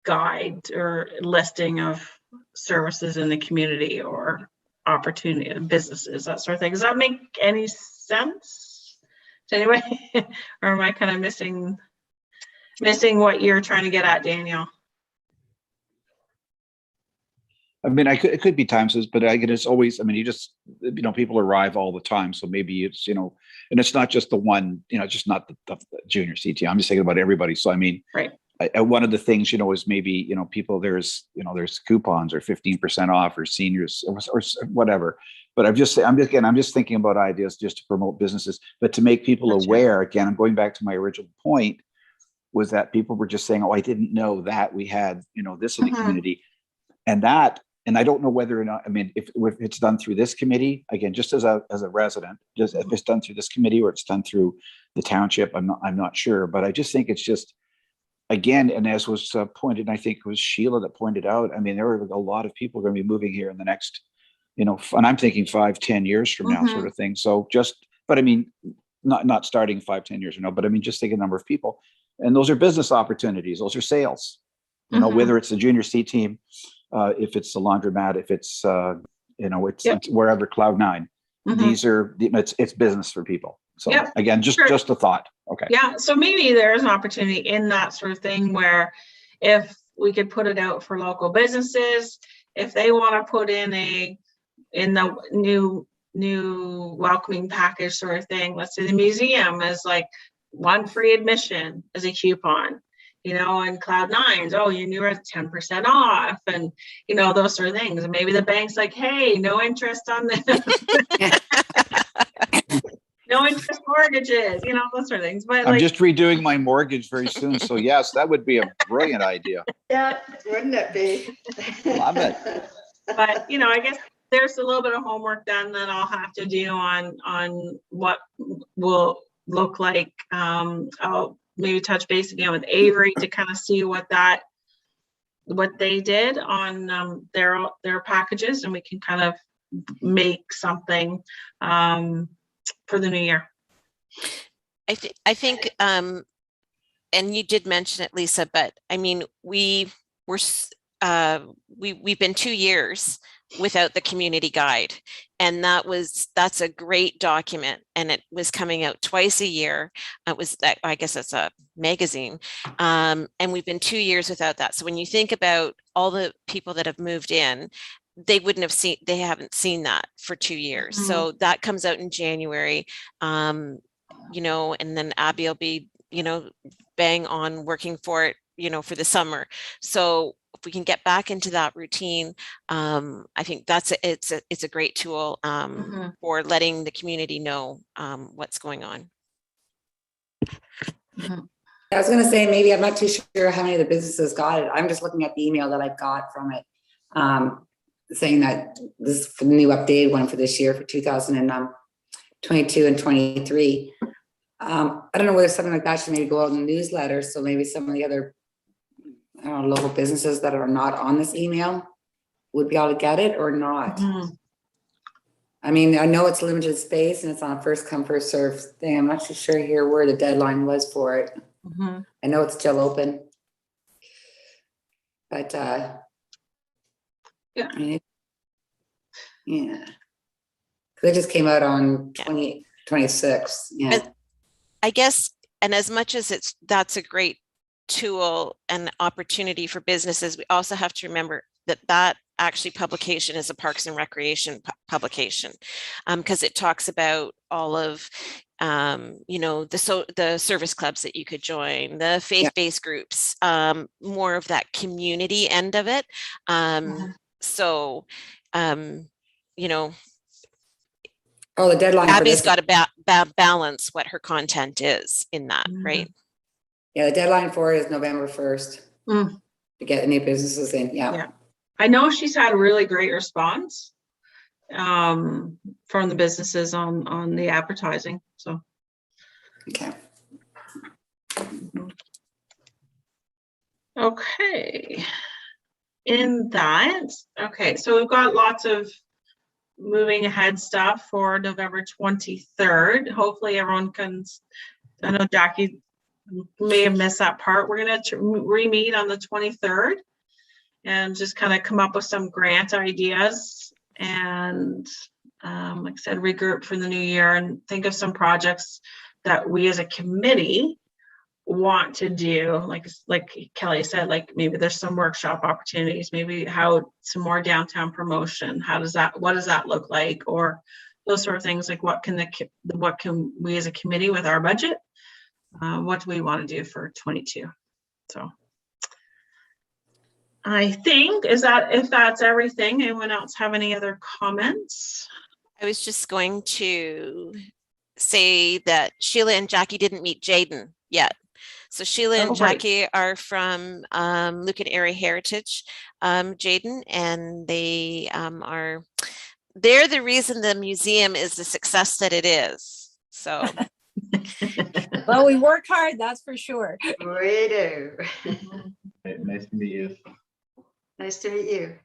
guide or listing of services in the community or opportunity businesses, that sort of thing. Does that make any sense to anybody? Or am I kind of missing what you're trying to get at, Daniel? It could be times, but it's always, you just, people arrive all the time. So maybe it's, and it's not just the one, just not the junior CT. I'm just thinking about everybody. So, right. One of the things, is maybe, people, there's coupons or 15% off or seniors or whatever. But I'm just thinking about ideas just to promote businesses, but to make people aware. Again, I'm going back to my original point, was that people were just saying, oh, I didn't know that we had, this in the community. And I don't know whether or not, if it's done through this committee, again, just as a resident, just if it's done through this committee or it's done through the township, I'm not sure. But I just think it's just, again, and as was pointed, and I think it was Sheila that pointed out, there are a lot of people going to be moving here in the next, and I'm thinking 5-10 years from now, sort of thing. So but not starting 5-10 years from now, but just thinking number of people. And those are business opportunities. Those are sales, whether it's the junior C team, if it's the laundromat, if it's, it's wherever Cloud9, these are, it's business for people. So again, just a thought. Okay. Yeah. So maybe there's an opportunity in that sort of thing where if we could put it out for local businesses, if they want to put in the new welcoming package sort of thing, let's say the museum is like one free admission as a coupon, and Cloud9's, oh, you were at 10% off, and those sort of things. And maybe the bank's like, hey, no interest on this. No interest mortgages, those sort of things. But I'm just redoing my mortgage very soon. So yes, that would be a brilliant idea. Yeah, wouldn't it be? Love it. But I guess there's a little bit of homework done that I'll have to do on what will look like. I'll maybe touch base again with Avery to kind of see what they did on their packages, and we can kind of make something for the new year. I think and you did mention it, Lisa, but I mean, we've been 2 years without the community guide, and that's a great document, and it was coming out twice a year. It was that, I guess it's a magazine, and we've been 2 years without that. So when you think about all the people that have moved in, they haven't seen that for 2 years. So that comes out in January, you know, and then Abby will be, you know, bang on working for it, you know, for the summer. So if we can get back into that routine, I think it's a great tool for letting the community know what's going on. I was going to say, maybe I'm not too sure how many of the businesses got it. I'm just looking at the email that I got from it, saying that this is the new updated one for this year for 2022 and 23. I don't know whether something like that should maybe go out in the newsletter. So maybe some of the other local businesses that are not on this email would be able to get it or not. I mean, I know it's limited space and it's on a first come first serve thing. I'm not too sure here where the deadline was for it. I know it's still open, but yeah, I mean, yeah, it just came out on 26. Yeah, I guess, and as much as that's a great tool and opportunity for businesses, we also have to remember that actually publication is a Parks and Recreation publication, because it talks about all of you know, the service clubs that you could join, the faith-based groups, more of that community end of it. So you know, the deadline. Abby's got to balance what her content is in that, right? Yeah, the deadline for it is November 1st to get any businesses in. Yeah. I know she's had a really great response from the businesses on the advertising. So okay. Okay. In that, okay, so we've got lots of moving ahead stuff for November 23rd. Hopefully everyone can, I know Jackie may have missed that part. We're going to re-meet on the 23rd and just kind of come up with some grant ideas and like I said, regroup for the new year and think of some projects that we as a committee want to do, like Kelly said, like maybe there's some workshop opportunities, maybe how some more downtown promotion, what does that look like, or those sort of things, like what can we as a committee with our budget, what do we want to do for 22? So I think if that's everything, anyone else have any other comments? I was just going to say that Sheila and Jackie didn't meet Jaden yet. So Sheila and Jackie are from Lucan Area Heritage, Jaden, and they're the reason the museum is the success that it is. So well, we work hard, that's for sure. We do. Nice to meet you. Nice to meet you.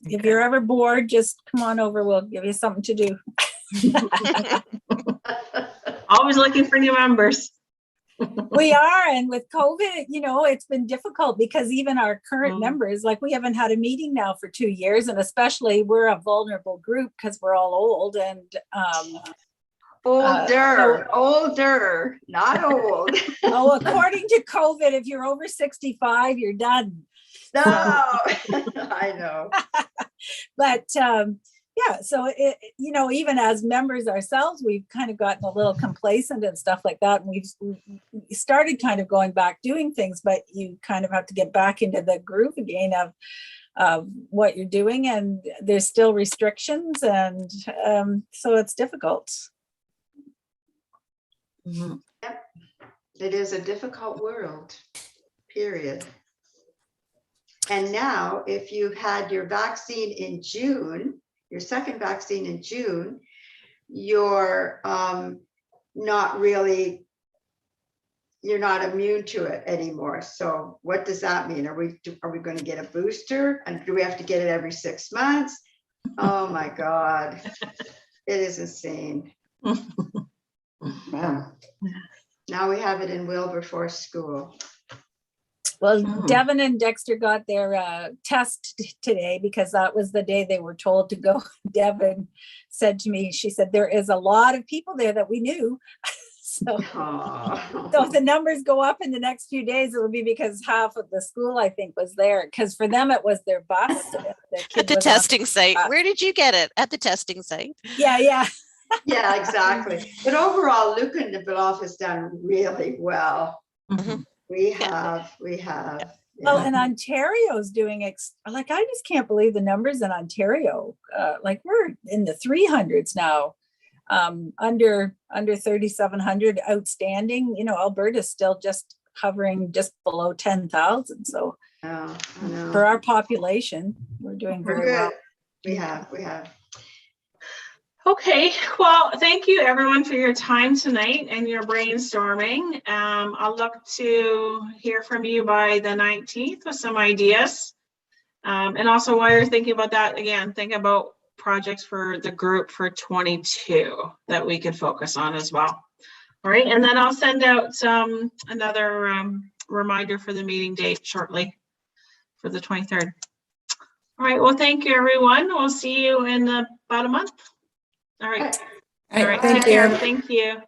If you're ever bored, just come on over, we'll give you something to do. Always looking for new members. We are, and with COVID, you know, it's been difficult because even our current members, like we haven't had a meeting now for 2 years, and especially we're a vulnerable group because we're all old and older, not old. Oh, according to COVID, if you're over 65, you're done. No, I know. But yeah, so it, you know, even as members ourselves, we've kind of gotten a little complacent and stuff like that. And we started kind of going back doing things, but you kind of have to get back into the groove again of what you're doing. And there's still restrictions. And so it's difficult. Yep. It is a difficult world, period. And now if you had your vaccine in June, your second vaccine in June, you're not immune to it anymore. So what does that mean? Are we going to get a booster? And do we have to get it every 6 months? Oh my God, it is insane. Wow. Now we have it in Wilberforce School. Well, Devin and Dexter got their test today because that was the day they were told to go. Devin said to me, she said, there is a lot of people there that we knew. So if the numbers go up in the next few days, it will be because half of the school, I think, was there. Because for them, it was their bus. At the testing site. Where did you get it? At the testing site. Yeah. Yeah, exactly. But overall, Lukenbüttel has done really well. Mhm. We have. Well, and Ontario's doing like, I just can't believe the numbers in Ontario. Like we're in the 300s now. Under 3,700 outstanding. You know, Alberta's still just hovering just below 10,000. So I know. for our population, we're doing very well. We have. Okay, well, thank you everyone for your time tonight and your brainstorming. I'll look to hear from you by the 19th with some ideas. And also while you're thinking about that, again, think about projects for the group for 22 that we could focus on as well. All right, and then I'll send out another reminder for the meeting date shortly for the 23rd. All right, well, thank you everyone. We'll see you in about a month. All right. All right, thank you. Thank you.